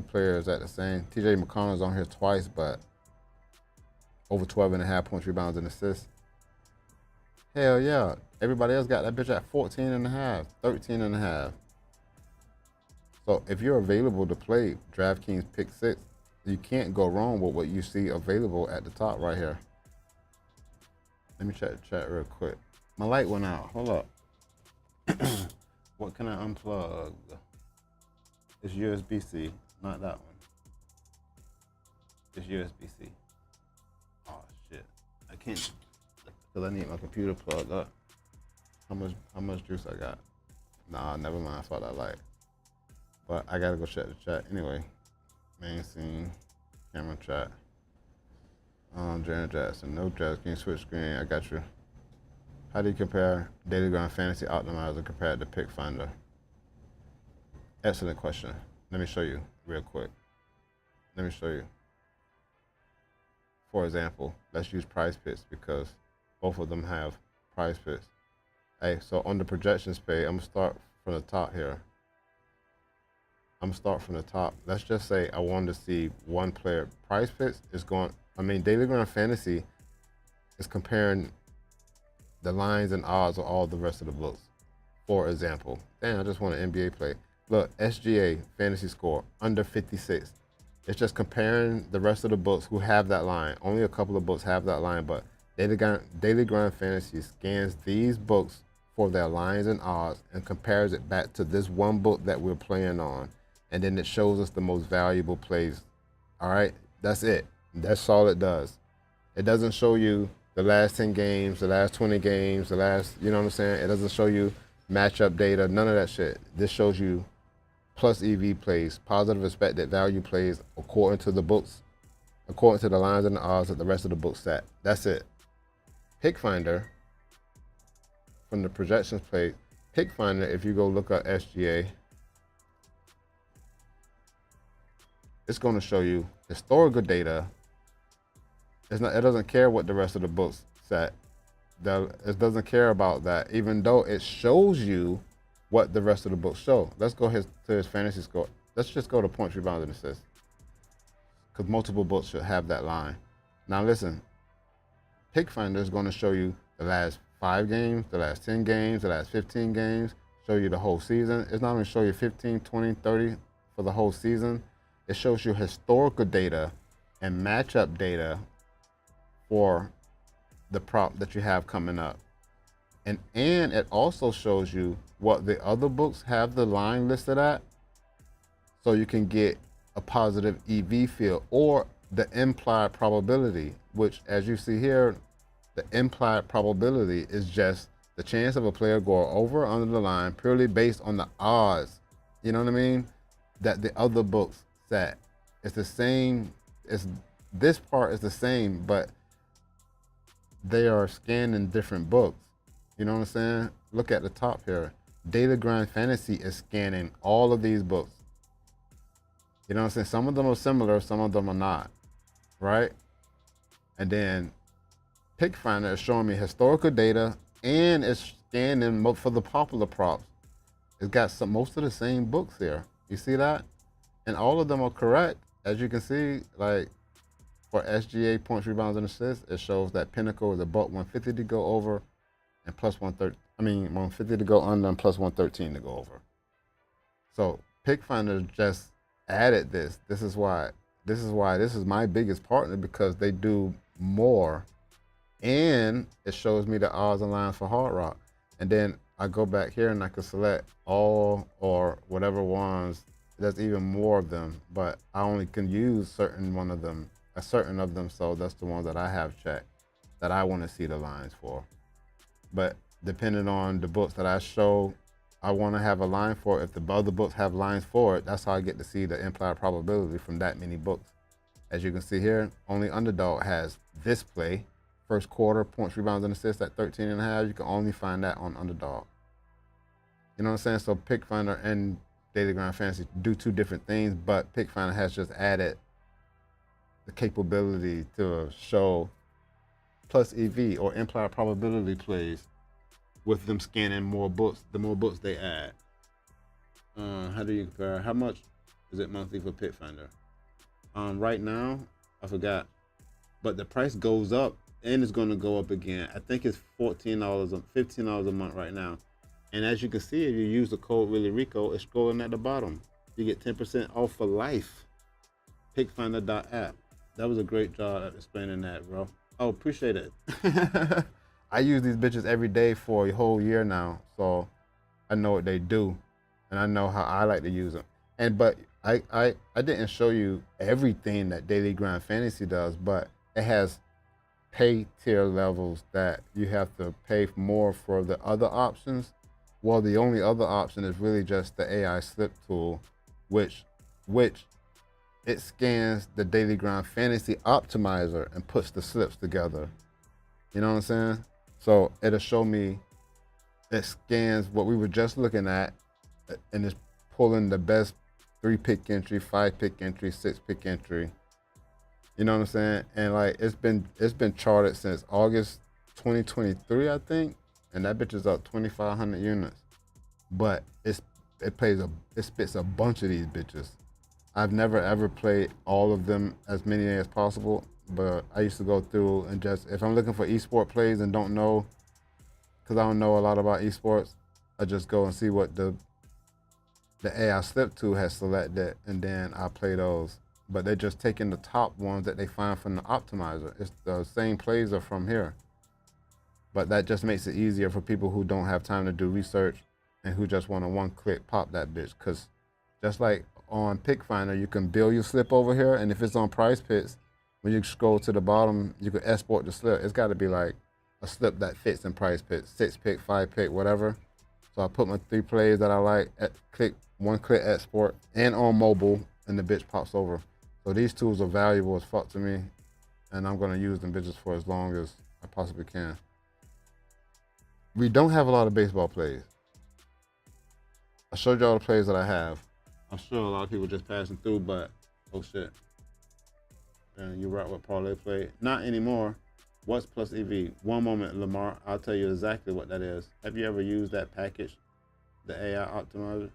players at the same. TJ McConnell's on here twice, but over 12.5 points, rebounds, and assists. Hell yeah. Everybody else got that bitch at 14.5, 13.5. So if you're available to play DraftKings Pick 6, you can't go wrong with what you see available at the top right here. Let me check the chat real quick. My light went out. Hold up. What can I unplug? It's USB-C, not that one. It's USB-C. Oh shit. I can't, because I need my computer plugged up. How much juice I got? Nah, never mind. I thought I light. But I gotta go check the chat anyway. Main scene, camera chat. Janet Jackson, no DraftKings switch screen. I got you. How do you compare Daily Grind Fantasy Optimizer compared to Pick Finder? Excellent question. Let me show you real quick. Let me show you. For example, let's use PrizePicks because both of them have PrizePicks. Hey, so on the projections page, I'm gonna start from the top here. I'm gonna start from the top. Let's just say I wanted to see one player. PrizePicks is going, Daily Grind Fantasy is comparing the lines and odds of all the rest of the books. For example, damn, I just want an NBA play. Look, SGA fantasy score under 56. It's just comparing the rest of the books who have that line. Only a couple of books have that line, but Daily Grind Fantasy scans these books for their lines and odds and compares it back to this one book that we're playing on. And then it shows us the most valuable plays. All right, that's it. That's all it does. It doesn't show you the last 10 games, the last 20 games, the last, you know what I'm saying? It doesn't show you matchup data, none of that shit. This shows you plus EV plays, positive expected value plays according to the books, according to the lines and the odds that the rest of the books set. That's it. Pick Finder, from the projections page, Pick Finder, if you go look at SGA, it's going to show you historical data. It doesn't care what the rest of the books set. It doesn't care about that, even though it shows you what the rest of the books show. Let's go to his fantasy score. Let's just go to points, rebounds, and assists, because multiple books should have that line. Now listen, Pick Finder is going to show you the last 5 games, the last 10 games, the last 15 games, show you the whole season. It's not going to show you 15, 20, 30 for the whole season. It shows you historical data and matchup data for the prop that you have coming up. And it also shows you what the other books have the line listed at, so you can get a positive EV feel or the implied probability, which, as you see here, the implied probability is just the chance of a player going over or under the line purely based on the odds, you know what I mean, that the other books set. It's the same, this part is the same, but they are scanning different books. You know what I'm saying? Look at the top here. Daily Grind Fantasy is scanning all of these books. You know what I'm saying? Some of them are similar, some of them are not, right? And then Pick Finder is showing me historical data and it's scanning for the popular props. It's got most of the same books here. You see that? And all of them are correct. As you can see, like for SGA points, rebounds, and assists, it shows that Pinnacle is about 150 to go over and plus 150 to go under and plus 113 to go over. So Pick Finder just added this. This is why this is my biggest partner, because they do more. And it shows me the odds and lines for Hard Rock. And then I go back here and I can select all or whatever ones. There's even more of them, but I only can use certain of them. So that's the ones that I have checked that I want to see the lines for. But depending on the books that I show, I want to have a line for. If the other books have lines for it, that's how I get to see the implied probability from that many books. As you can see here, only Underdog has this play. First quarter, points, rebounds, and assists at 13.5. You can only find that on Underdog. You know what I'm saying? So Pick Finder and Daily Grind Fantasy do two different things, but Pick Finder has just added the capability to show plus EV or implied probability plays with them scanning more books, the more books they add. How do you compare? How much is it monthly for Pick Finder? Right now, I forgot, but the price goes up and it's going to go up again. I think it's $14 or $15 a month right now. And as you can see, if you use the code ReallyRico, it's scrolling at the bottom. You get 10% off for life. Pickfinder.app. That was a great job at explaining that, bro. Oh, appreciate it. I use these bitches every day for a whole year now, so I know what they do, and I know how I like to use them. But I didn't show you everything that Daily Grind Fantasy does, but it has pay tier levels that you have to pay more for the other options. Well, the only other option is really just the AI slip tool, which it scans the Daily Grind Fantasy optimizer and puts the slips together. You know what I'm saying? So it'll show me, it scans what we were just looking at, and it's pulling the best 3-pick entry, 5-pick entry, 6-pick entry. You know what I'm saying? And like it's been charted since August 2023, I think, and that bitch is up 2,500 units. But it spits a bunch of these bitches. I've never ever played all of them, as many as possible, but I used to go through and just, if I'm looking for esport plays and don't know, because I don't know a lot about esports, I just go and see what the AI slip tool has selected, and then I play those. But they're just taking the top ones that they find from the optimizer. It's the same plays are from here. But that just makes it easier for people who don't have time to do research and who just want to one-click pop that bitch. Because just like on Pick Finder, you can build your slip over here, and if it's on PrizePicks, when you scroll to the bottom, you can export the slip. It's got to be like a slip that fits in PrizePicks, 6-pick, 5-pick, whatever. So I put my 3 plays that I like, one-click export, and on mobile, and the bitch pops over. So these tools are valuable as fuck to me, and I'm gonna use them bitches for as long as I possibly can. We don't have a lot of baseball plays. I showed y'all the plays that I have. I'm sure a lot of people just passing through, but oh shit. And you right with ParlayPlay. Not anymore. What's plus EV? One moment, Lamar. I'll tell you exactly what that is. Have you ever used that package, the AI optimizer?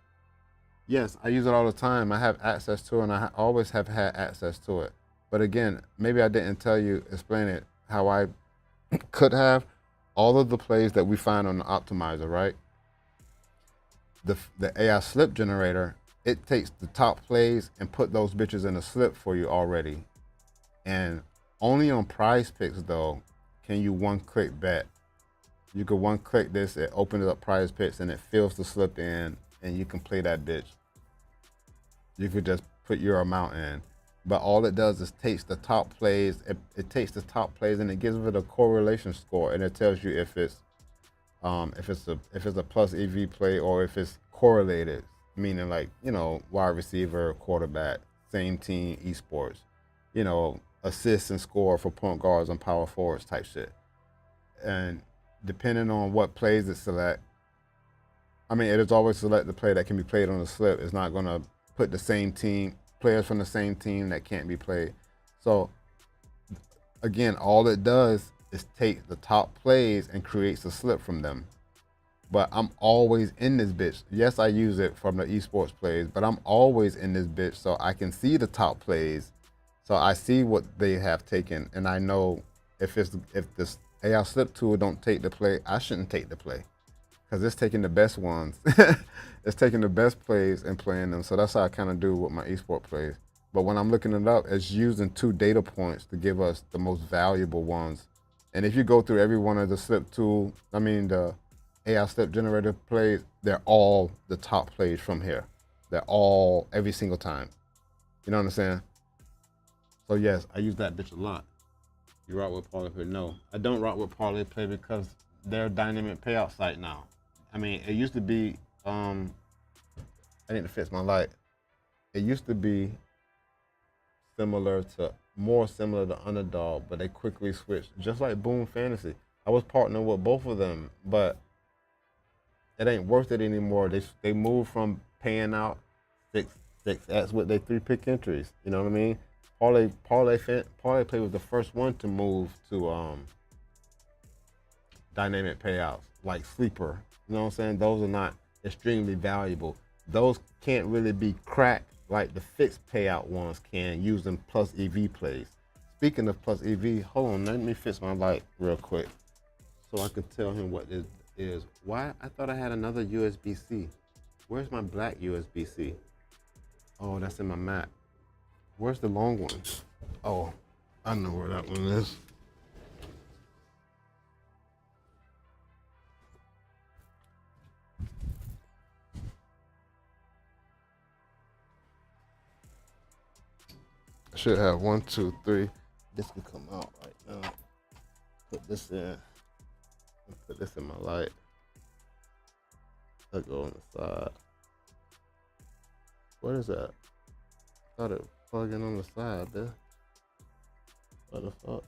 Yes, I use it all the time. I have access to it, and I always have had access to it. But again, maybe I didn't explain it how I could have. All of the plays that we find on the optimizer, right? The AI slip generator, it takes the top plays and put those bitches in a slip for you already. And only on PrizePicks though can you one-click bet. You can one-click this, it opens up PrizePicks and it fills the slip in, and you can play that bitch. You could just put your amount in. But all it does is takes the top plays, it takes the top plays and it gives it a correlation score, and it tells you if it's a plus EV play or if it's correlated, meaning like, you know, wide receiver, quarterback, same team, esports, you know, assists and score for point guards and power forwards type shit. And depending on what plays it select, I mean, it is always select the play that can be played on the slip. It's not gonna put the same team, players from the same team that can't be played. So again, all it does is take the top plays and creates a slip from them. But I'm always in this bitch. Yes, I use it from the esports plays, but I'm always in this bitch so I can see the top plays. So I see what they have taken, and I know if this AI slip tool don't take the play, I shouldn't take the play, because it's taking the best ones. It's taking the best plays and playing them. So that's how I kind of do with my esport plays. But when I'm looking it up, it's using 2 data points to give us the most valuable ones. And if you go through every one of the the AI slip generator plays, they're all the top plays from here. They're all every single time. You know what I'm saying? So yes, I use that bitch a lot. You rock with ParlayPlay? No, I don't rock with ParlayPlay because they're a dynamic payout site now. I mean, it used to be, I need to fix my light. It used to be more similar to Underdog, but they quickly switched, just like Boom Fantasy. I was partnering with both of them, but it ain't worth it anymore. They moved from paying out 6x with their 3-pick entries. You know what I mean? ParlayPlay was the first one to move to dynamic payouts like Sleeper. You know what I'm saying? Those are not extremely valuable. those can't really be cracked like the fixed payout ones can using plus EV plays. Speaking of plus EV, hold on, let me fix my light real quick so I can tell him what this is. Why? I thought I had another USB-C. Where's my black USB-C? Oh, that's in my Mac. Where's the long one? Oh, I know where that one is. I should have 1, 2, 3. This can come out right now. Put this in. Put this in my light. I'll go on the side. What is that? I thought it was plugging on the side there. What the fuck?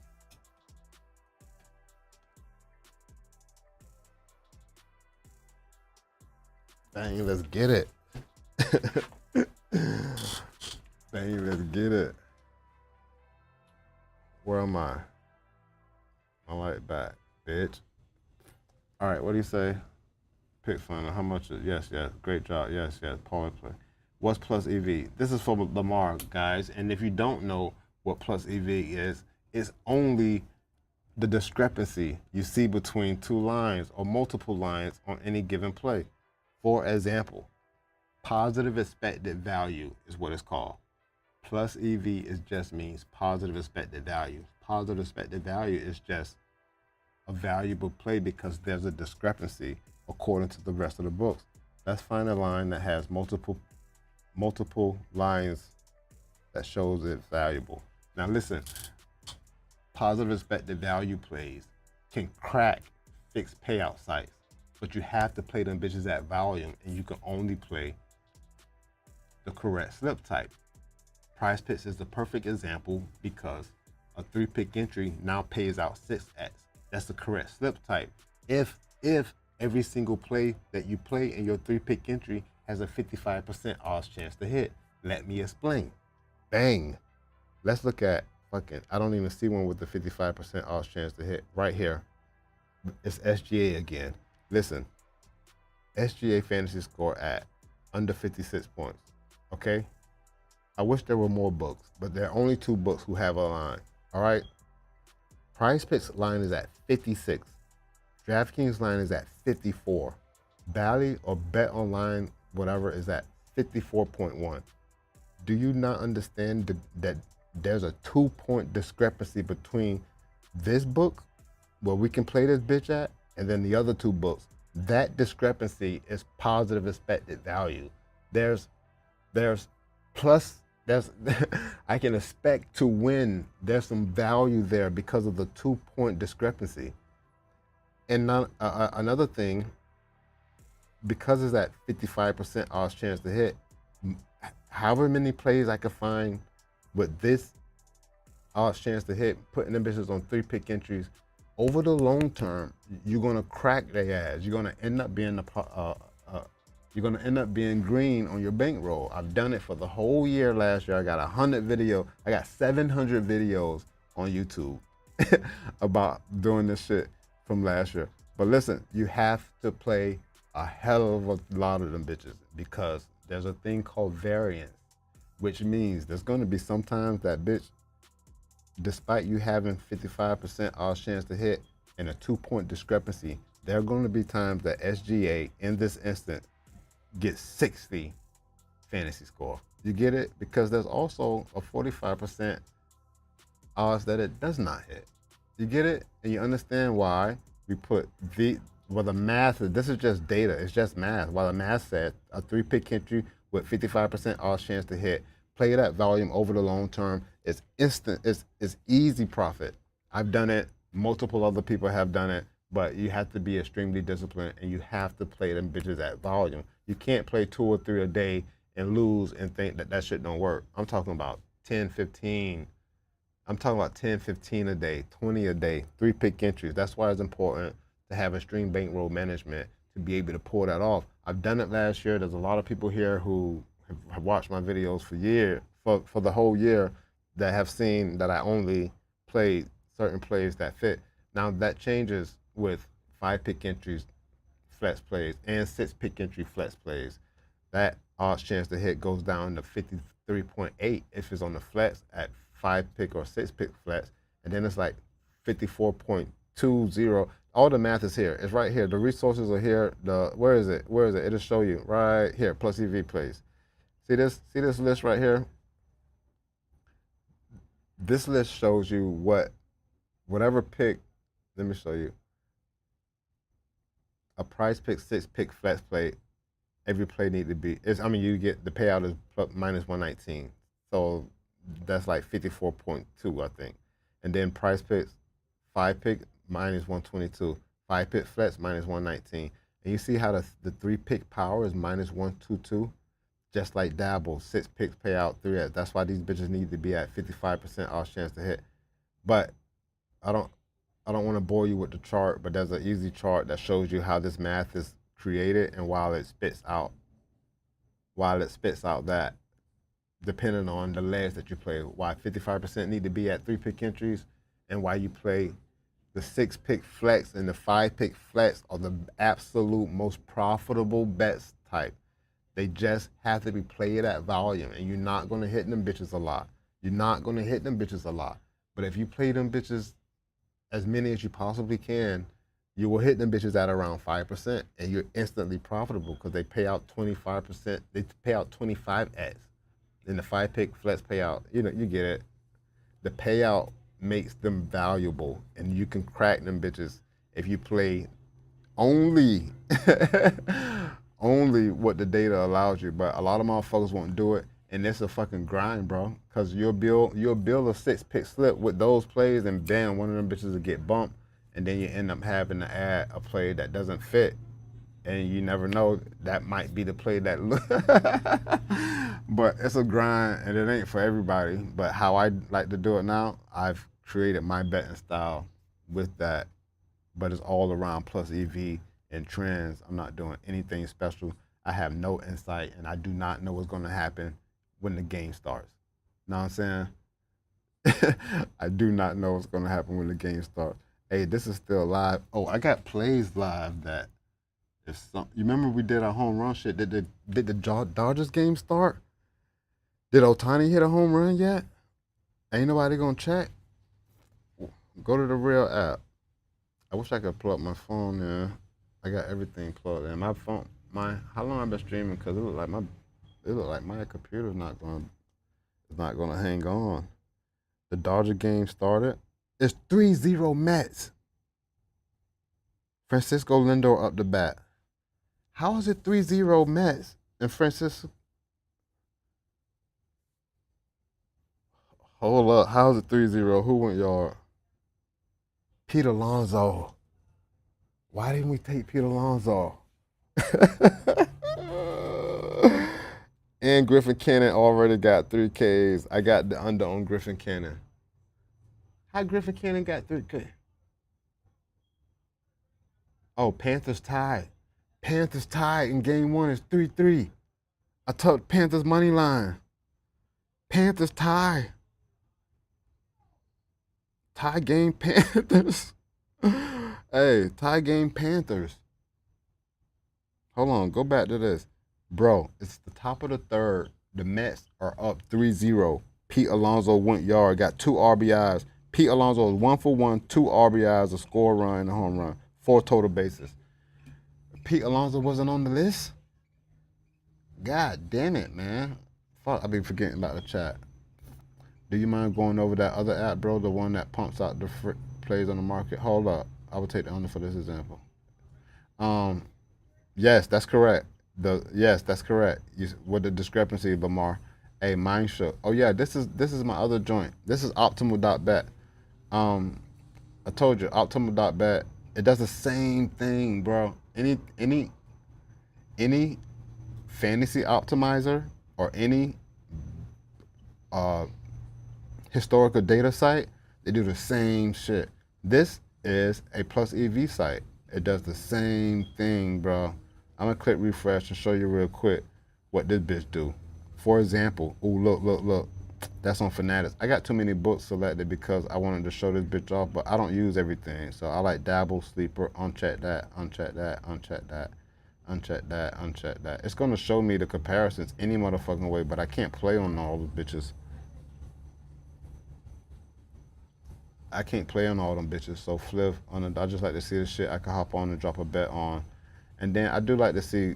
Dang, let's get it. Dang, let's get it. Where am I? My light back, bitch. All right, what do you say? Pick Finder, how much? Yes, great job. Yes, ParlayPlay. What's plus EV? This is for Lamar, guys. And if you don't know what plus EV is, it's only the discrepancy you see between two lines or multiple lines on any given play. For example, positive expected value is what it's called. Plus EV is just means positive expected value. Positive expected value is just a valuable play because there's a discrepancy according to the rest of the books. Let's find a line that has multiple lines that shows it's valuable. Now listen, positive expected value plays can crack fixed payout sites, but you have to play them bitches at volume, and you can only play the correct slip type. PrizePicks is the perfect example because a 3-pick entry now pays out 6x. That's the correct slip type. If every single play that you play in your 3-pick entry has a 55% odds chance to hit. Let me explain. Bang. Let's look at fucking, I don't even see one with the 55% odds chance to hit. Right here. It's SGA again. Listen, SGA fantasy score at under 56 points. Okay? I wish there were more books, but there are only 2 books who have a line. All right? PrizePicks line is at 56. DraftKings line is at 54. Bally or Bet Online, whatever, is at 54.1. Do you not understand that there's a 2-point discrepancy between this book, where we can play this bitch at, and then the other 2 books? That discrepancy is positive expected value. There's I can expect to win. There's some value there because of the 2-point discrepancy. And another thing, because it's that 55% odds chance to hit, however many plays I could find with this odds chance to hit, putting them bitches on 3-pick entries, over the long term, you're gonna crack their ass. You're gonna end up being green on your bankroll. I've done it for the whole year last year. I got 100 videos. I got 700 videos on YouTube about doing this shit from last year. But listen, you have to play a hell of a lot of them bitches because there's a thing called variance, which means there's going to be sometimes that bitch, despite you having 55% odds chance to hit and a 2-point discrepancy, there are going to be times that SGA in this instant gets 60 fantasy score. You get it? Because there's also a 45% odds that it does not hit. You get it? And you understand why we put the math, this is just data, it's just math. While the math said a 3-pick entry with 55% odds chance to hit, play that volume over the long term, it's instant, it's easy profit. I've done it, multiple other people have done it, but you have to be extremely disciplined and you have to play them bitches at volume. You can't play 2 or 3 a day and lose and think that shit don't work. I'm talking about 10, 15. I'm talking about 10, 15 a day, 20 a day, 3-pick entries. That's why it's important to have extreme bankroll management to be able to pull that off. I've done it last year. There's a lot of people here who have watched my videos for the whole year that have seen that I only played certain plays that fit. Now that changes with 5-pick entries, flex plays, and 6-pick entry flex plays. that odds chance to hit goes down to 53.8 if it's on the flex at 5-pick or 6-pick flex, and then it's like 54.20. All the math is here. It's right here. The resources are here. Where is it? It'll show you right here. Plus EV plays. See this list right here? This list shows you whatever pick. Let me show you. A PrizePicks 6-pick flex play. Every play need to be. You get the payout is minus 119. So that's like 54.2, I think. And then PrizePicks 5-pick minus 122. 5-pick flex minus 119. And you see how the 3-pick power is minus 122? Just like Dabble, 6 picks payout 3x. That's why these bitches need to be at 55% odds chance to hit. But I don't want to bore you with the chart, but there's an easy chart that shows you how this math is created and while it spits out that, depending on the legs that you play, why 55% need to be at 3-pick entries, and why you play the 6-pick flex and the 5-pick flex are the absolute most profitable bets type. They just have to be played at volume, and you're not going to hit them bitches a lot. But if you play them bitches as many as you possibly can, you will hit them bitches at around 5%, and you're instantly profitable because they pay out 25%. They pay out 25x. In the 5-pick flex payout, you get it. The payout makes them valuable, and you can crack them bitches if you play only what the data allows you. But a lot of motherfuckers won't do it, and it's a fucking grind, bro. Cause you'll build a 6-pick slip with those plays, and bam, one of them bitches will get bumped, and then you end up having to add a play that doesn't fit, and you never know, that might be the play that. But it's a grind, and it ain't for everybody. But how I like to do it now, I've created my betting style with that, but it's all around plus EV and trends. I'm not doing anything special. I have no insight, and I do not know what's going to happen when the game starts. Know what I'm saying? I do not know what's going to happen when the game starts. Hey, this is still live. Oh, I got plays live that if some. You remember we did our home run shit? Did the Dodgers game start? Did Ohtani hit a home run yet? Ain't nobody gonna check. Go to the Real app. I wish I could plug my phone in. I got everything plugged in. My phone, how long I've been streaming? Cause it look like my computer's not gonna hang on. The Dodger game started. It's 3-0 Mets. Francisco Lindor up the bat. How is it 3-0 Mets and Francisco? Hold up. How is it 3-0? Who went yard? Pete Alonso. Why didn't we take Pete Alonso? And Griffin Cannon already got 3 Ks. I got the under on Griffin Cannon. How Griffin Cannon got 3 Ks? Oh, Panthers tied. Panthers tied in game 1 is 3-3. I took Panthers money line. Panthers tie. Tie game Panthers. Hey, tie game Panthers. Hold on, go back to this. Bro, it's the top of the 3rd. The Mets are up 3-0. Pete Alonso went yard, got 2 RBIs. Pete Alonso was 1 for 1, 2 RBIs, a score run, and a home run. 4 total bases. Pete Alonso wasn't on the list? God damn it, man. Fuck, I be forgetting about the chat. Do you mind going over that other app, bro? The one that pumps out the plays on the market? Hold up. I will take the under for this example. Yes, that's correct. Yes, that's correct. With the discrepancy, Lamar. Hey, mine shook. Oh yeah, this is my other joint. This is optimal.bet. I told you, optimal.bet. It does the same thing, bro. Any fantasy optimizer or any historical data site, they do the same shit. This is a plus EV site. It does the same thing, bro. I'm gonna click refresh and show you real quick what this bitch do. For example, ooh, look. That's on Fanatics. I got too many books selected because I wanted to show this bitch off, but I don't use everything. So I like Dabble, Sleeper, uncheck that, uncheck that, uncheck that. Uncheck that, uncheck that. It's gonna show me the comparisons any motherfucking way, but I can't play on all the bitches. I can't play on all them bitches. So flip on I just like to see the shit I can hop on and drop a bet on. And then I do like to see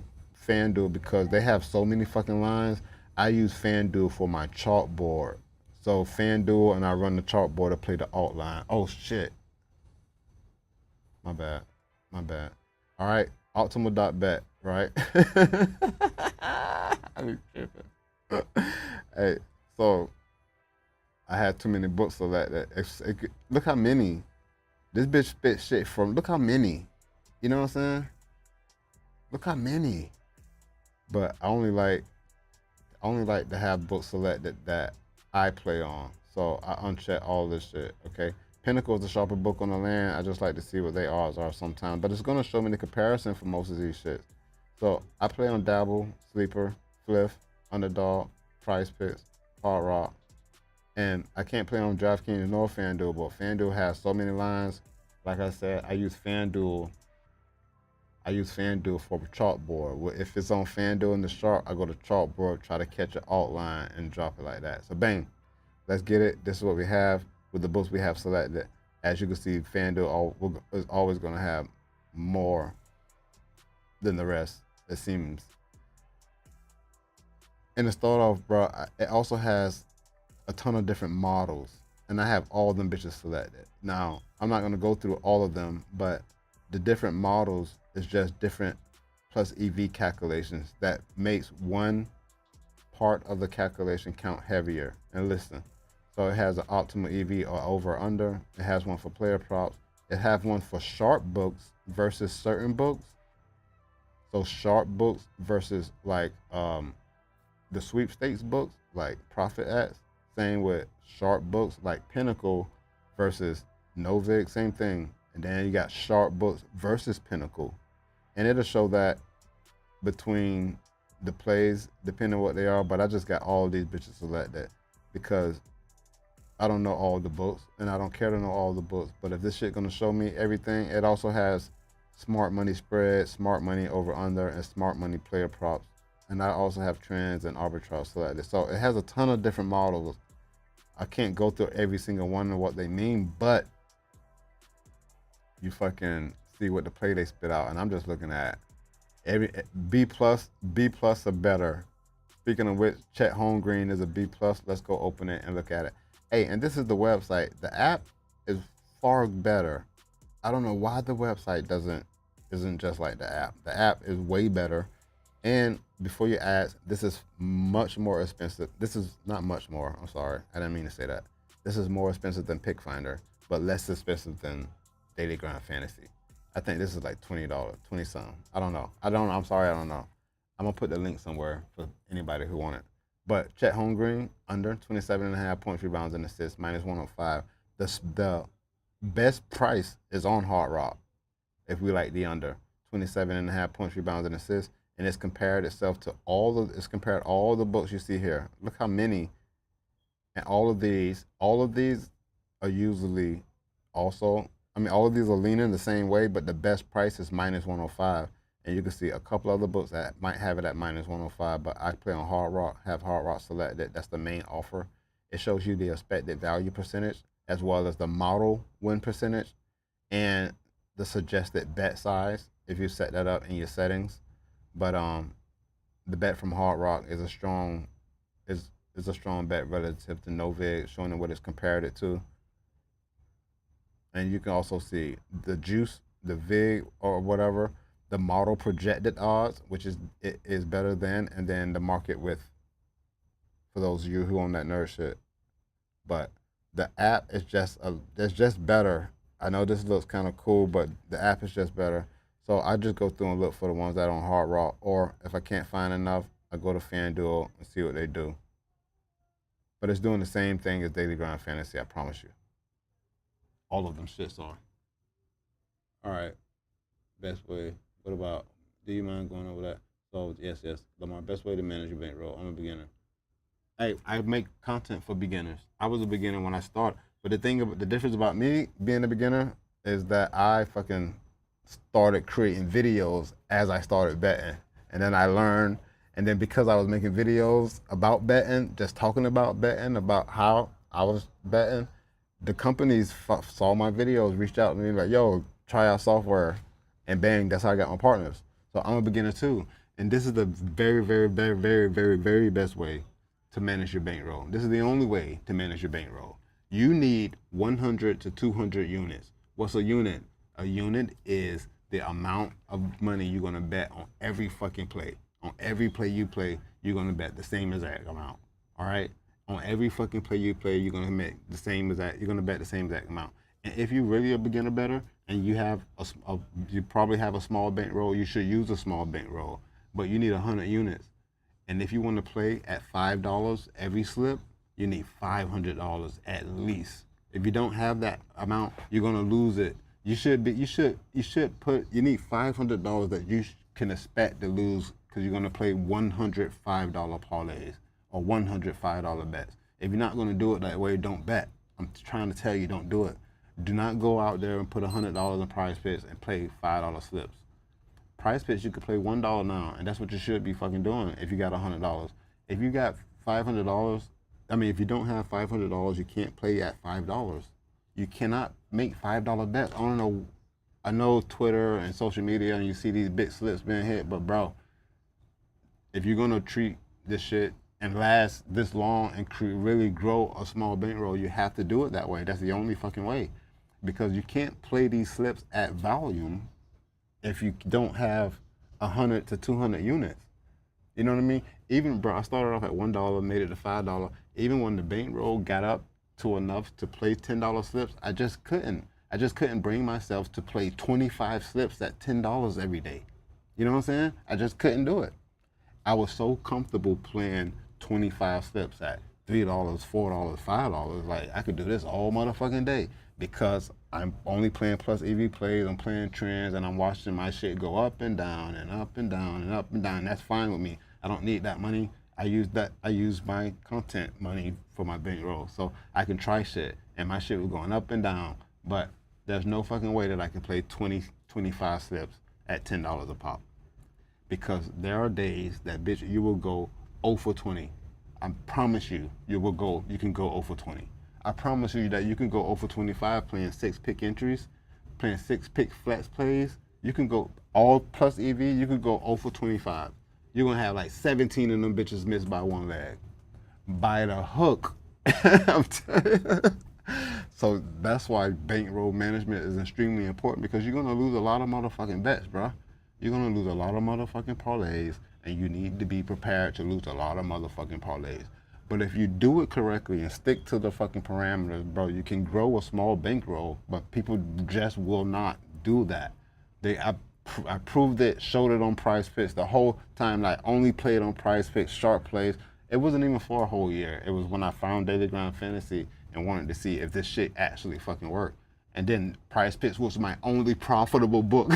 FanDuel because they have so many fucking lines. I use FanDuel for my chalkboard. So FanDuel and I run the chalkboard to play the alt line. Oh shit. My bad. My bad. All right. Optimal.bet, right? I be tripping. Hey, so I had too many books selected. Look how many. This bitch spit shit from. Look how many. You know what I'm saying? Look how many. But I only like to have books selected that I play on. So I uncheck all this shit. Okay. Pinnacle is the sharper book on the land. I just like to see what their odds are sometimes. But it's gonna show me the comparison for most of these shits. So I play on Dabble, Sleeper, Fliff, Underdog, PrizePicks, Hard Rock. And I can't play on DraftKings nor FanDuel, but FanDuel has so many lines. Like I said, I use FanDuel for chalkboard. If it's on FanDuel in the chart, I go to chalkboard, try to catch an alt line and drop it like that. So bang, let's get it. This is what we have with the books we have selected. As you can see, FanDuel is always going to have more than the rest, it seems. And to start off, bro, it also has a ton of different models, and I have all them bitches selected. Now, I'm not going to go through all of them, but the different models is just different plus EV calculations that makes one part of the calculation count heavier. And listen, so it has an optimal EV or over or under. It has one for player props. It has one for sharp books versus certain books. So sharp books versus like the sweepstakes books, like Profit X. Same with sharp books like Pinnacle versus Novik, same thing. And then you got sharp books versus Pinnacle. And it'll show that between the plays, depending on what they are, but I just got all these bitches selected because I don't know all the books and I don't care to know all the books. But if this shit gonna show me everything, it also has smart money spread, smart money over under, and smart money player props. And I also have trends and arbitrage selected. So it has a ton of different models. I can't go through every single one and what they mean, but you fucking see what the play they spit out. And I'm just looking at every B plus or better. Speaking of which, Chet Holmgreen is a B plus. Let's go open it and look at it. Hey, and this is the website. The app is far better. I don't know why the website isn't just like the app. The app is way better. And before you ask, this is much more expensive. This is not much more. I'm sorry. I didn't mean to say that. This is more expensive than Pick Finder, but less expensive than Daily Grind Fantasy. I think this is like $20, 20 something. I don't know. I'm sorry. I don't know. I'm going to put the link somewhere for anybody who want it. But Chet Holmgreen, under 27.5 points, rebounds, and assists, minus 105. The best price is on Hard Rock if we like the under. 27.5 points, rebounds, and assists. And it's compared itself to it's compared all the books you see here. Look how many. And all of these are usually also, all of these are leaning the same way, but the best price is minus 105. And you can see a couple other books that might have it at minus 105, but I play on Hard Rock, have Hard Rock selected. That's the main offer. It shows you the expected value percentage, as well as the model win percentage, and the suggested bet size, if you set that up in your settings. But the bet from Hard Rock is a strong bet relative to Novik, showing what it's compared it to. And you can also see the juice, the VIG or whatever, the model projected odds, which is better than, and then the market width for those of you who own that nerd shit. But the app is just better. I know this looks kind of cool, but the app is just better. So I just go through and look for the ones that are on Hard Rock, or if I can't find enough, I go to FanDuel and see what they do. But it's doing the same thing as Daily Grind Fantasy, I promise you. All of them shits are. All right, best way. What about, do you mind going over that? So yes, Lamar, best way to manage your bankroll. I'm a beginner. Hey, I make content for beginners. I was a beginner when I started, but the difference about me being a beginner is that I fucking started creating videos as I started betting. And then I learned, and then because I was making videos about betting, just talking about betting, about how I was betting, the companies saw my videos, reached out to me like, yo, try our software. And bang, that's how I got my partners. So I'm a beginner too. And this is the very, very, very, very, very, very best way to manage your bankroll. This is the only way to manage your bankroll. You need 100 to 200 units. What's a unit? A unit is the amount of money you're gonna bet on every fucking play. On every play you play, you're gonna bet the same exact amount. All right? On every fucking play you play, you're gonna bet the same exact amount. And if you're really a beginner bettor and you have you probably have a small bankroll, you should use a small bankroll, but you need 100 units. And if you want to play at $5 every slip, you need $500 at least. If you don't have that amount, you're gonna lose it. You need $500 that you can expect to lose because you're gonna play $105 parlays or $105 bets. If you're not gonna do it that way, don't bet. I'm trying to tell you, don't do it. Do not go out there and put $100 in PrizePicks and play $5 slips. PrizePicks, you could play $1 now, and that's what you should be fucking doing if you got $100. If you got $500, if you don't have $500, you can't play at $5. You cannot make $5 bets. I know Twitter and social media, and you see these big slips being hit, but bro, if you're gonna treat this shit and last this long and really grow a small bankroll, you have to do it that way. That's the only fucking way, because you can't play these slips at volume if you don't have 100 to 200 units. You know what I mean? Even, bro, I started off at $1, made it to $5. Even when the bankroll got up to enough to play $10 slips, I just couldn't bring myself to play 25 slips at $10 every day. You know what I'm saying? I just couldn't do it. I was so comfortable playing 25 slips at $3, $4, $5. Like, I could do this all motherfucking day because I'm only playing plus EV plays, I'm playing trends, and I'm watching my shit go up and down and up and down and up and down. That's fine with me. I don't need that money. I use my content money for my bankroll, so I can try shit. And my shit was going up and down, but there's no fucking way that I can play 20, 25 slips at $10 a pop. Because there are days that, bitch, you will go 0 for 20. I promise you, you can go 0 for 20. I promise you that you can go 0 for 25 playing 6-pick entries, playing 6-pick flex plays. You can go all plus EV, you can go 0 for 25. You're gonna have like 17 of them bitches missed by one leg. By the hook. I'm telling you. So that's why bankroll management is extremely important, because you're gonna lose a lot of motherfucking bets, bro. You're gonna lose a lot of motherfucking parlays, and you need to be prepared to lose a lot of motherfucking parlays. But if you do it correctly and stick to the fucking parameters, bro, you can grow a small bankroll, but people just will not do that. I proved it, showed it on PrizePicks the whole time. Like, only played on PrizePicks, sharp plays. It wasn't even for a whole year. It was when I found Daily Grind Fantasy and wanted to see if this shit actually fucking worked. And then PrizePicks was my only profitable book.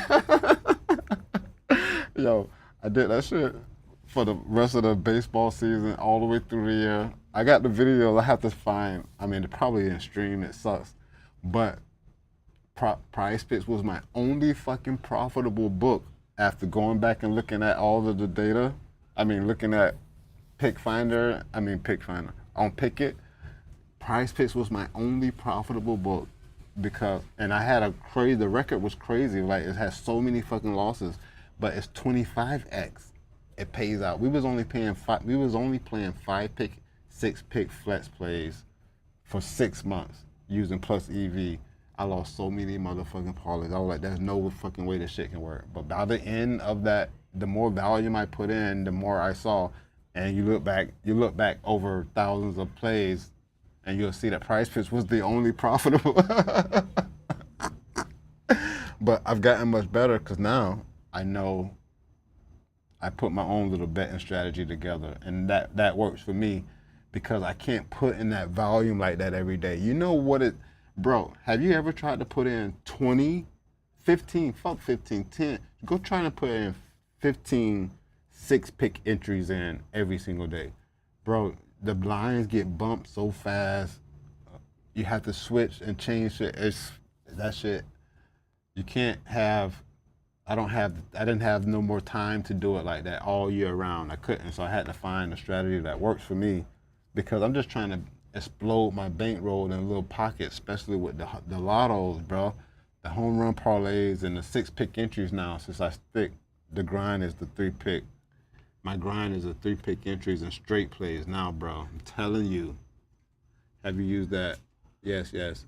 Yo, I did that shit for the rest of the baseball season, all the way through the year. I got the video I have to find. It probably didn't stream, it sucks. But PrizePicks was my only fucking profitable book after going back and looking at all of the data. Looking at on Pickett. PrizePicks was my only profitable book and I had the record was crazy. Like, it has so many fucking losses, but it's 25x. It pays out. We was only playing 5-pick, 6-pick flex plays for 6 months using plus EV. I lost so many motherfucking parlays. I was like, there's no fucking way this shit can work. But by the end of that, the more volume I put in, the more I saw. And you look back over thousands of plays, and you'll see that PrizePicks was the only profitable. But I've gotten much better because now I know I put my own little betting strategy together, and that works for me because I can't put in that volume like that every day. You know what it, bro, have you ever tried to put in 20, 15, fuck 15, 10, go try to put in 15 6-pick entries in every single day. Bro, the blinds get bumped so fast. You have to switch and change shit. That shit, you can't have I didn't have no more time to do it like that all year round. I couldn't, so I had to find a strategy that works for me, because I'm just trying to explode my bankroll in a little pocket, especially with the lottos, bro. The home run parlays and the 6-pick entries now. Since I stick, the grind is the 3-pick. My grind is the 3-pick entries and straight plays now, bro. I'm telling you. Have you used that? Yes, yes.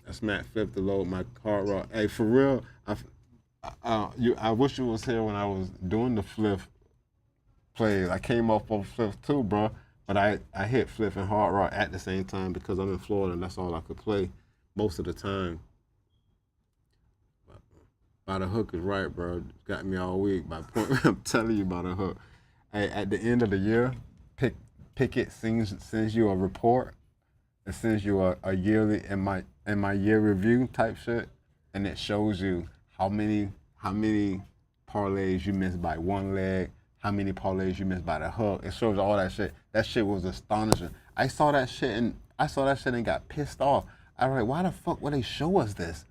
That's Matt Flip to load my hard rock. Hey, for real, I wish you was here when I was doing the flip plays. I came off of flips too, bro. But I hit flip and hard rock at the same time because I'm in Florida and that's all I could play most of the time. By the hook is right, bro. It's got me all week. By point, I'm telling you about the hook. Hey, at the end of the year, Pickett sends you a report. It sends you a yearly in my year review type shit, and it shows you how many parlays you missed by one leg, how many parlays you missed by the hook. It shows all that shit. That shit was astonishing. I saw that shit and got pissed off. I was like, why the fuck would they show us this?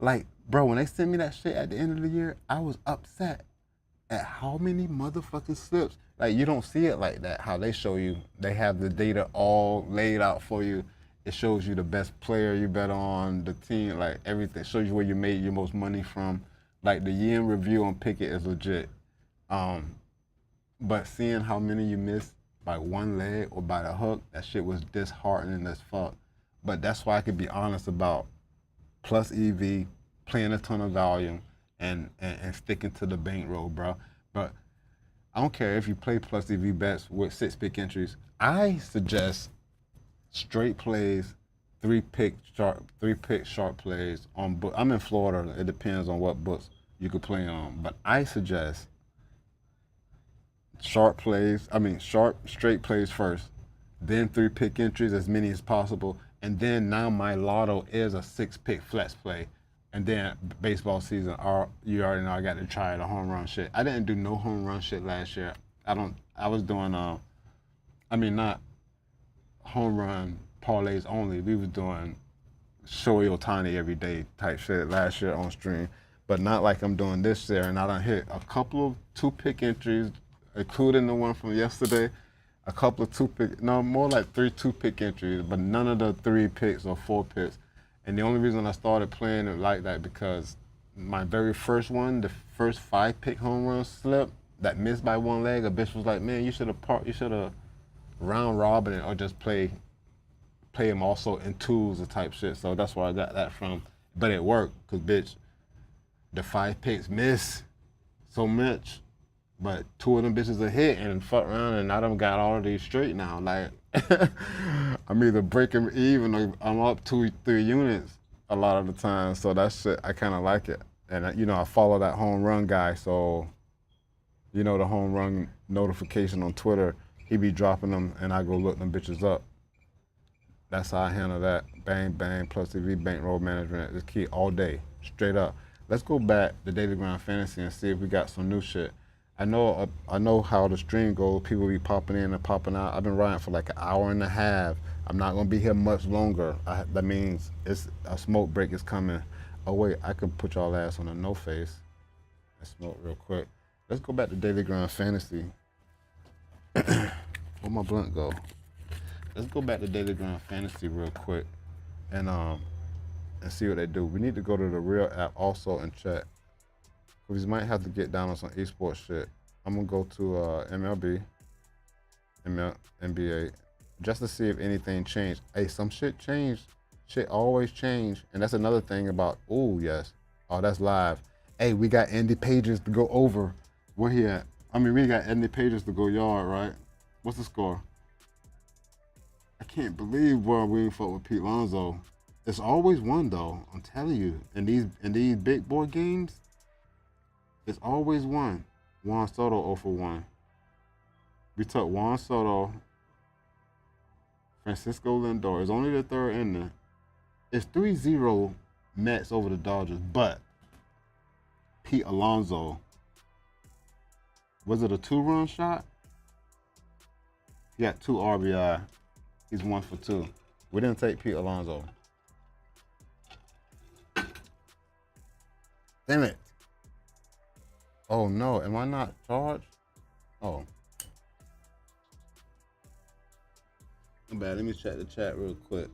Like, bro, when they sent me that shit at the end of the year, I was upset at how many motherfucking slips. Like, you don't see it like that, how they show you. They have the data all laid out for you. It shows you the best player you bet on, the team, like everything. It shows you where you made your most money from. Like, the year in review on Pickett is legit. But seeing how many you missed by one leg or by the hook, that shit was disheartening as fuck. But that's why I could be honest about plus EV, playing a ton of volume, and sticking to the bankroll, bro. But I don't care if you play plus EV bets with 6-pick entries. I suggest straight plays, 3-pick sharp plays on book. I'm in Florida. It depends on what books you could play on, but I suggest sharp straight plays first, then 3-pick entries, as many as possible, and then now my lotto is a 6-pick flex play. And then baseball season, you already know I got to try the home run shit. I didn't do no home run shit last year. I was doing, not home run parlays only. We was doing Shohei Ohtani every day type shit last year on stream. But not like I'm doing this year. And I done hit a couple of 2-pick entries, including the one from yesterday. A couple of 2-pick, no, more like 3 2-pick entries, but none of the 3 picks or 4 picks. And the only reason I started playing it like that because my very first one, the first 5-pick home run slip that missed by one leg, a bitch was like, man, you should have round robin it or just play him also in twos or type shit. So that's where I got that from. But it worked because, bitch, the 5 picks miss so much, but 2 of them bitches are hit and fuck around, and I done got all of these straight now. Like, I'm either breaking even or I'm up 2-3 units a lot of the time. So that shit, I kind of like it. And, I follow that home run guy. So, the home run notification on Twitter, he be dropping them and I go look them bitches up. That's how I handle that. Bang, bang, plus TV bankroll management is key all day, straight up. Let's go back to Daily Grind Fantasy and see if we got some new shit. I know how the stream goes. People be popping in and popping out. I've been riding for like an hour and a half. I'm not gonna be here much longer. That means it's a smoke break is coming. Oh wait, I could put y'all ass on a no face. Let's smoke real quick. Let's go back to Daily Grind Fantasy. Where'd my blunt go? Let's go back to Daily Grind Fantasy real quick and see what they do. We need to go to the Real app also and check. We might have to get down on some esports shit. I'm gonna go to MLB, NBA, just to see if anything changed. Hey, some shit changed. Shit always change. And that's another thing about, yes. Oh, that's live. Hey, we got Andy Pages to go over. Where he at? We got Andy Pages to go yard, right? What's the score? I can't believe we ain't fuck with Pete Alonso. It's always one though. I'm telling you. In these big boy games, it's always one. Juan Soto 0 for 1. We took Juan Soto, Francisco Lindor. It's only the third inning. It's 3-0 Mets over the Dodgers, but Pete Alonso, was it a 2-run shot? He got 2 RBI. He's 1 for 2. We didn't take Pete Alonso. Damn it. Oh no, am I not charged? Oh, I'm bad. Let me check the chat real quick.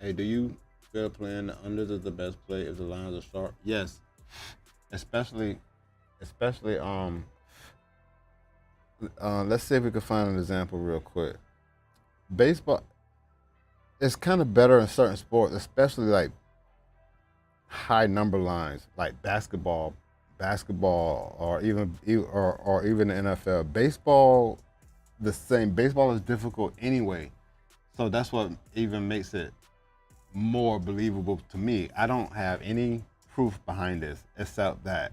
Hey, do you feel playing the unders is the best play if the lines are sharp? Yes, especially, especially let's see if we can find an example real quick. Baseball, it's kind of better in certain sports, especially like high number lines, like basketball, or even the NFL. Baseball, the same. Baseball is difficult anyway, so that's what even makes it more believable to me. I don't have any proof behind this except that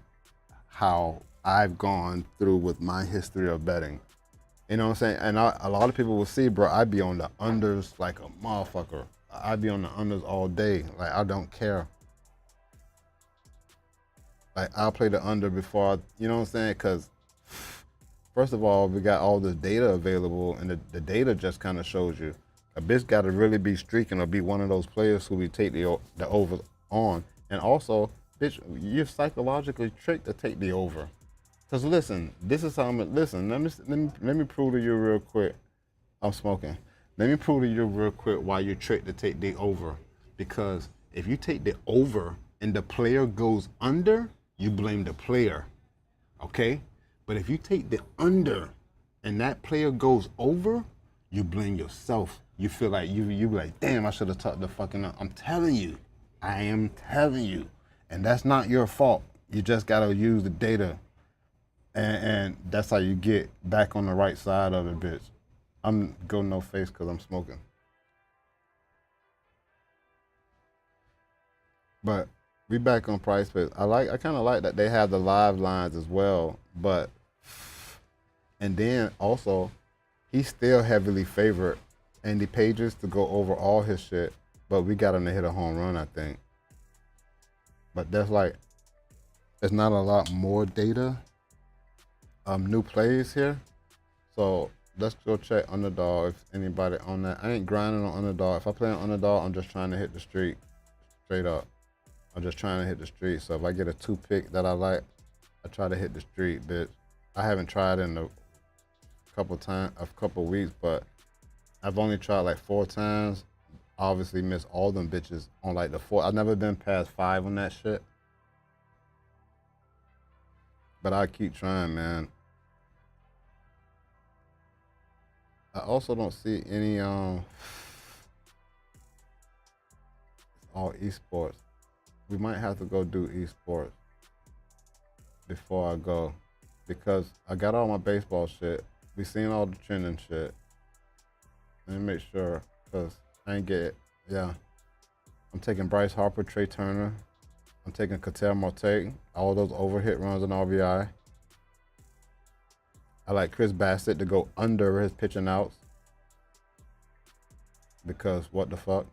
how I've gone through with my history of betting. You know what I'm saying? And a lot of people will see, bro, I be on the unders like a motherfucker. I be on the unders all day. Like, I don't care. Like, I'll play the under before, you know what I'm saying? Because, first of all, we got all this data available, and the data just kind of shows you. A bitch got to really be streaking or be one of those players who we take the over on. And also, bitch, you're psychologically tricked to take the over. Cause listen, this is how I'm. Listen, let me prove to you real quick. I'm smoking. Let me prove to you real quick why you're tricked to take the over. Because if you take the over and the player goes under, you blame the player. Okay? But if you take the under and that player goes over, you blame yourself. You feel like you be like, damn, I should have tucked the fucking up. I'm telling you. I am telling you. And that's not your fault. You just gotta use the data. And that's how you get back on the right side of the bitch. I'm go no face because I'm smoking. But we back on PrizePicks. I kind of like that they have the live lines as well. But and then also, he's still heavily favored Andy Pages to go over all his shit. But we got him to hit a home run, I think. But there's not a lot more data. New plays here. So let's go check Underdog if anybody on that. I ain't grinding on Underdog. If I play on Underdog, I'm just trying to hit the street straight up. I'm just trying to hit the street. So if I get a 2-pick that I like, I try to hit the street, bitch. I haven't tried in a couple weeks, but I've only tried like 4 times. Obviously missed all them bitches on like the 4. I've never been past 5 on that shit. But I keep trying, man. I also don't see any it's all esports. We might have to go do esports before I go because I got all my baseball shit. We seen all the trending shit. Let me make sure because I ain't get it. Yeah. I'm taking Bryce Harper, Trey Turner. I'm taking Ketel Marte, all those overhit runs in RBI. I like Chris Bassett to go under his pitching outs because what the fuck.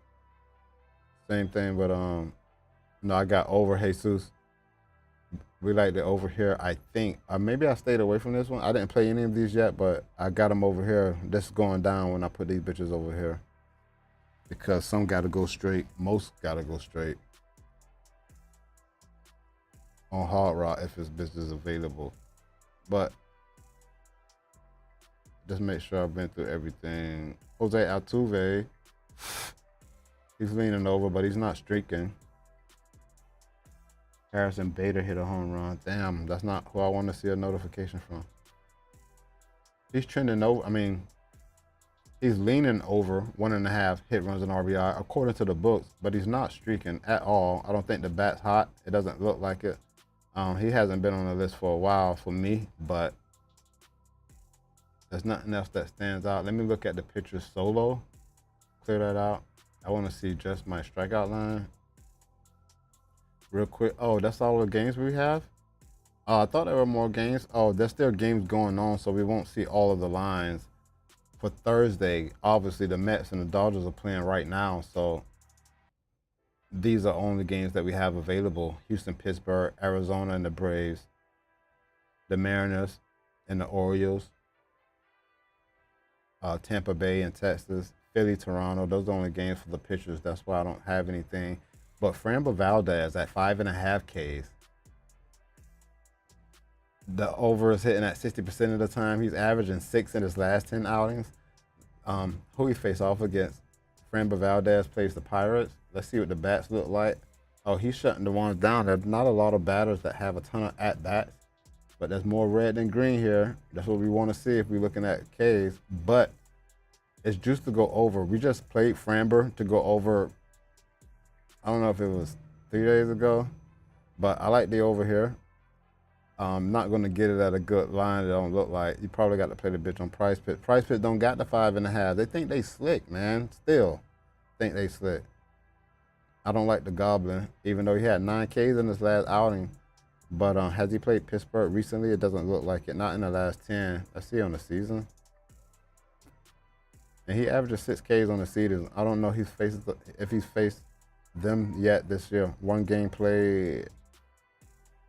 Same thing, but no, I got over Jesus. We like the over here. I think maybe I stayed away from this one. I didn't play any of these yet, but I got them over here. This is going down when I put these bitches over here because some got to go straight. Most got to go straight on Hard Rock if this bitch is available, but. Just make sure I've been through everything. Jose Altuve, he's leaning over, but he's not streaking. Harrison Bader hit a home run. Damn, that's not who I want to see a notification from. He's trending over. I mean, he's leaning over 1.5 hit runs in RBI according to the books, but he's not streaking at all. I don't think the bat's hot. It doesn't look like it. He hasn't been on the list for a while for me, but there's nothing else that stands out. Let me look at the pitchers solo. Clear that out. I want to see just my strikeout line. Real quick. Oh, that's all the games we have? I thought there were more games. Oh, there's still games going on, so we won't see all of the lines. For Thursday, obviously the Mets and the Dodgers are playing right now, so these are only games that we have available. Houston, Pittsburgh, Arizona, and the Braves. The Mariners and the Orioles. Tampa Bay and Texas, Philly, Toronto. Those are the only games for the pitchers. That's why I don't have anything. But Framber Valdez at 5.5 Ks. The over is hitting at 60% of the time. He's averaging 6 in his last 10 outings. Who he faced off against? Framber Valdez plays the Pirates. Let's see what the bats look like. Oh, he's shutting the ones down. There's not a lot of batters that have a ton of at-bats, but there's more red than green here. That's what we want to see if we're looking at Ks. But it's juiced to go over. We just played Framber to go over. I don't know if it was 3 days ago, but I like the over here. I'm not going to get it at a good line. It don't look like. You probably got to play the bitch on PrizePicks. PrizePicks don't got the 5.5. They think they slick, man. Still think they slick. I don't like the Goblin, even though he had 9 Ks in his last outing. But has he played Pittsburgh recently? It doesn't look like it. Not in the last 10. Let's see on the season. And he averages 6 Ks on the season. I don't know if he's faced them yet this year. 1 game played,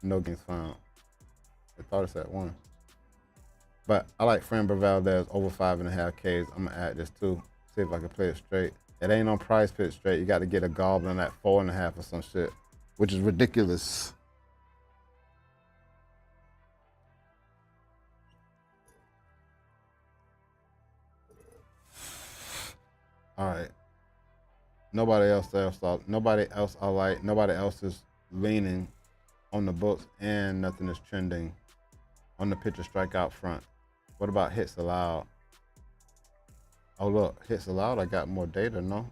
no games found. I thought it said 1. But I like Framber Valdez over 5.5 Ks. I'm going to add this too. See if I can play it straight. It ain't on PrizePicks straight. You got to get a Goblin at 4.5 or some shit, which is ridiculous. All right. Nobody else I like. Nobody else is leaning on the books, and nothing is trending on the pitcher strikeout front. What about hits allowed? Oh look, hits allowed. I got more data. No,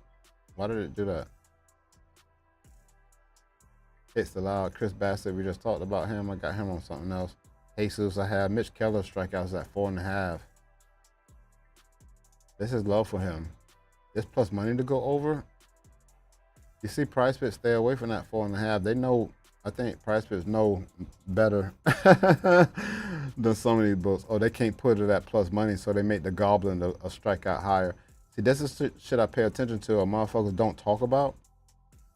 why did it do that? Hits allowed. Chris Bassett. We just talked about him. I got him on something else. Jesus. I have Mitch Keller strikeouts at 4.5. This is low for him. This plus money to go over. You see, PrizePicks stay away from that 4.5. They know. I think PrizePicks know better than some of these books. Oh, they can't put it at plus money, so they make the Goblin a strikeout higher. See, this is shit I pay attention to, or motherfuckers don't talk about.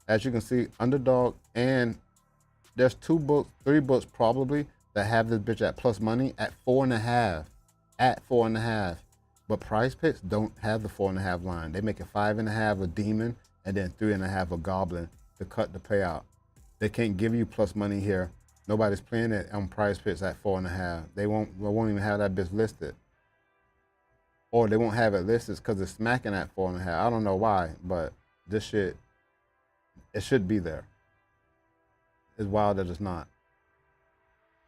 As you can see, Underdog, and there's 2 books, 3 books probably that have this bitch at plus money at 4.5. At 4.5. But PrizePicks don't have the 4.5 line. They make it 5.5 a Demon and then 3.5 a Goblin to cut the payout. They can't give you plus money here. Nobody's playing it on PrizePicks at 4.5. They won't even have that bitch listed. Or they won't have it listed because it's smacking at 4.5. I don't know why, but this shit, it should be there. It's wild that it's not.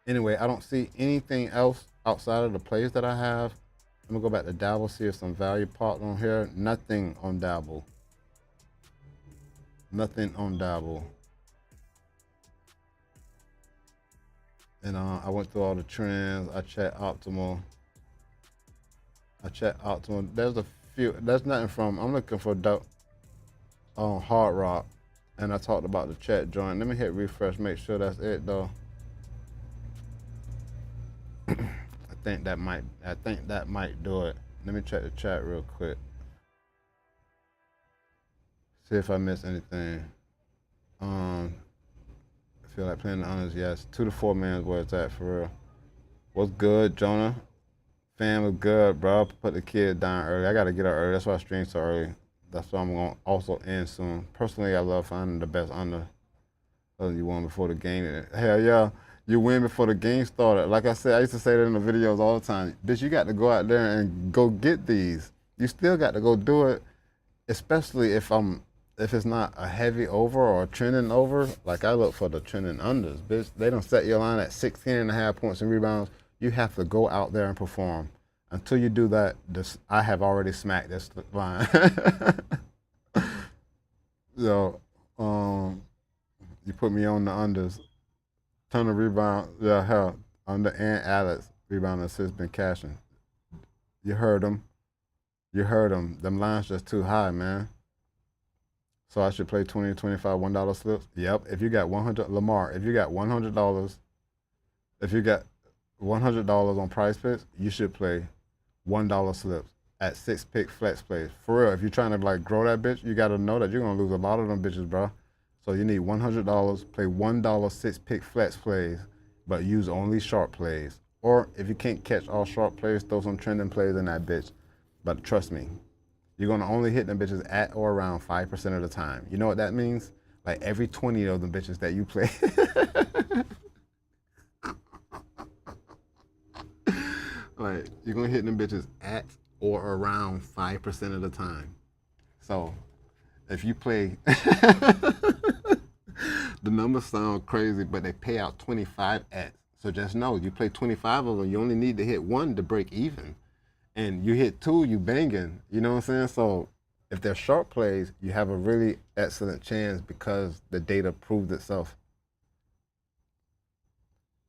Anyway, I don't see anything else outside of the plays that I have. I'm gonna go back to Dabble, see if some value popped on here. Nothing on Dabble. Nothing on Dabble. And I went through all the trends. I checked Optimal. There's a few. There's nothing from. I'm looking for Hard Rock, and I talked about the chat joint. Let me hit refresh. Make sure that's it though. I think that might do it. Let me check the chat real quick. See if I missed anything. I feel like playing the honors, yes. 2 to 4 minutes where it's at, for real. What's good, Jonah? Fam was good, bro. Put the kid down early. I gotta get up early. That's why I stream so early. That's why I'm gonna also end soon. Personally, I love finding the best under. You won before the game. Hell yeah, you win before the game started. Like I said, I used to say that in the videos all the time. Bitch, you got to go out there and go get these. You still got to go do it, especially if it's not a heavy over or a trending over. Like I look for the trending unders, bitch. They don't set your line at 16.5 points and rebounds. You have to go out there and perform. Until you do that, I have already smacked this line. So, you put me on the unders. Ton of rebound, yeah, hell, under and Alex rebound assist been cashing. You heard them. Them lines just too high, man. So I should play 20 to 25 $1 slips. Yep. If you got 100, Lamar, if you got $100, on PrizePicks, you should play $1 slips at 6-pick flex plays. For real, if you're trying to like grow that bitch, you got to know that you're gonna lose a lot of them bitches, bro. So you need $100, play $1 6-pick flex plays, but use only sharp plays. Or if you can't catch all sharp plays, throw some trending plays in that bitch. But trust me, you're gonna only hit them bitches at or around 5% of the time. You know what that means? Like every 20 of them bitches that you play. Like, you're going to hit them bitches at or around 5% of the time. So, if you play, the numbers sound crazy, but they pay out 25 at. So just know, you play 25 of them, you only need to hit one to break even. And you hit two, you banging. You know what I'm saying? So, if they're short plays, you have a really excellent chance because the data proved itself.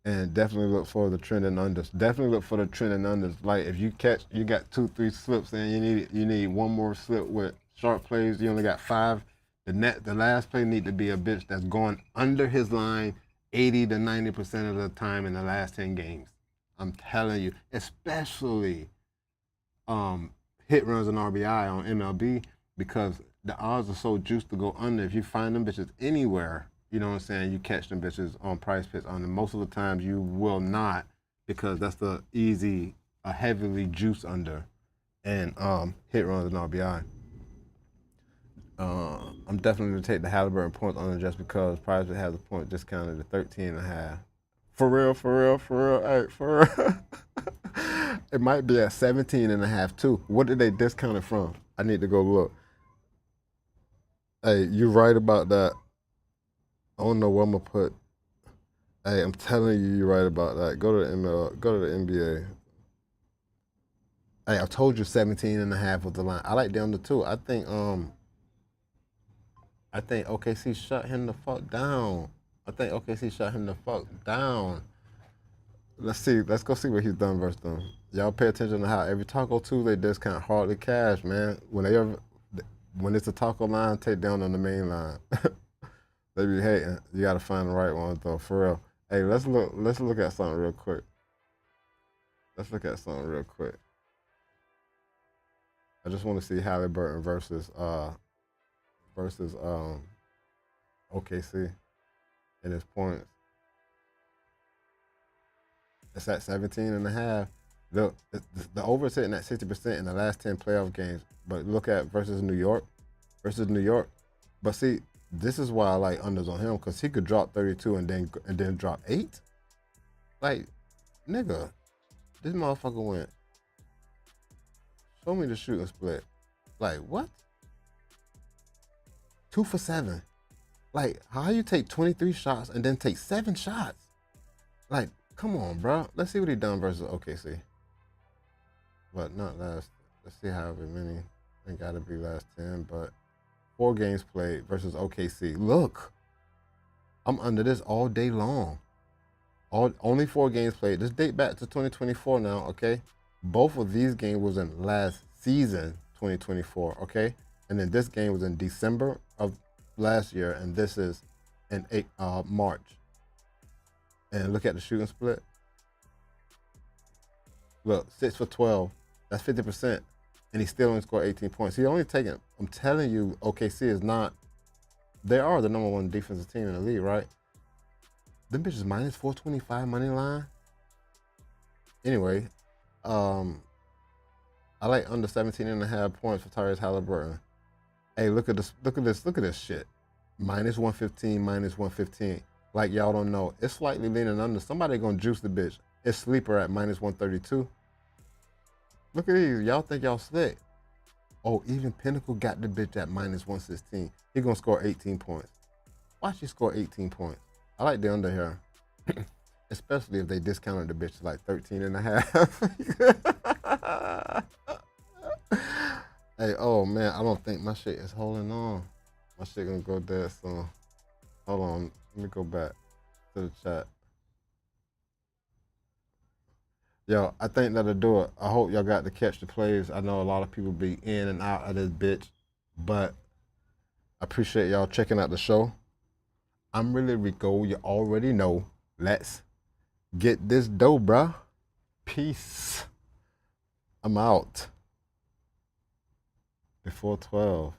And definitely look for the trend and unders. Definitely look for the trend and unders. Like if you got 2-3 slips and you need one more slip with short plays. You only got 5. The last play need to be a bitch that's going under his line 80 to 90% of the time in the last 10 games. I'm telling you, especially hit runs and RBI on MLB because the odds are so juiced to go under. If you find them bitches anywhere, you know what I'm saying, you catch them bitches on PrizePicks. On most of the times you will not because that's the easy, heavily juice under and hit runs and RBI. I'm definitely going to take the Halliburton points under just because PrizePicks has a point discounted to 13.5. For real. Hey, for real. It might be at 17.5 too. What did they discount it from? I need to go look. Hey, you're right about that. I don't know what I'm gonna put. Hey, I'm telling you, you're right about that. Go to the ML, go to the NBA. Hey, I told you 17.5 was the line. I like the under too. I think OKC shut him the fuck down. Let's see. Let's go see what he's done versus them. Y'all pay attention to how every Taco Tuesday discount hardly cash, man. When it's a taco line, take down on the main line. They be hating. You gotta find the right one though, for real. Hey, let's look at something real quick. I just want to see Halliburton versus OKC and his points. It's at 17.5. The over is sitting at 60% in the last 10 playoff games. But look at versus New York. But see, this is why I like unders on him because he could drop 32 and then drop 8. Like, nigga, this motherfucker went. Show me the shooting split. Like what? 2 for 7. Like how you take 23 shots and then take 7 shots? Like, come on, bro. Let's see what he done versus OKC. But not last. Let's see however many. Ain't gotta be last 10, but 4 games played versus OKC. Look, I'm under this all day long. Only 4 games played. This date back to 2024 now, okay? Both of these games was in last season, 2024, okay? And then this game was in December of last year, and this is in March. And look at the shooting split. Look, 6 for 12. That's 50%. And he still only scored 18 points. He only taken, I'm telling you, OKC is not, they are the number 1 defensive team in the league, right? Them bitches minus 425 money line. Anyway, I like under 17.5 points for Tyrese Halliburton. Hey, look at this shit. Minus 115. Like y'all don't know. It's slightly leaning under. Somebody gonna juice the bitch. It's sleeper at minus 132. Look at these. Y'all think y'all slick. Oh, even Pinnacle got the bitch at minus 116. He gonna score 18 points. Watch he score 18 points. I like the under here. Especially if they discounted the bitch to like 13.5. Hey, oh man, I don't think my shit is holding on. My shit gonna go dead soon. Hold on, let me go back to the chat. Yo, I think that'll do it. I hope y'all got to catch the plays. I know a lot of people be in and out of this bitch, but I appreciate y'all checking out the show. I'm ReallyRico. You already know. Let's get this dough, bruh. Peace. I'm out. Before 12.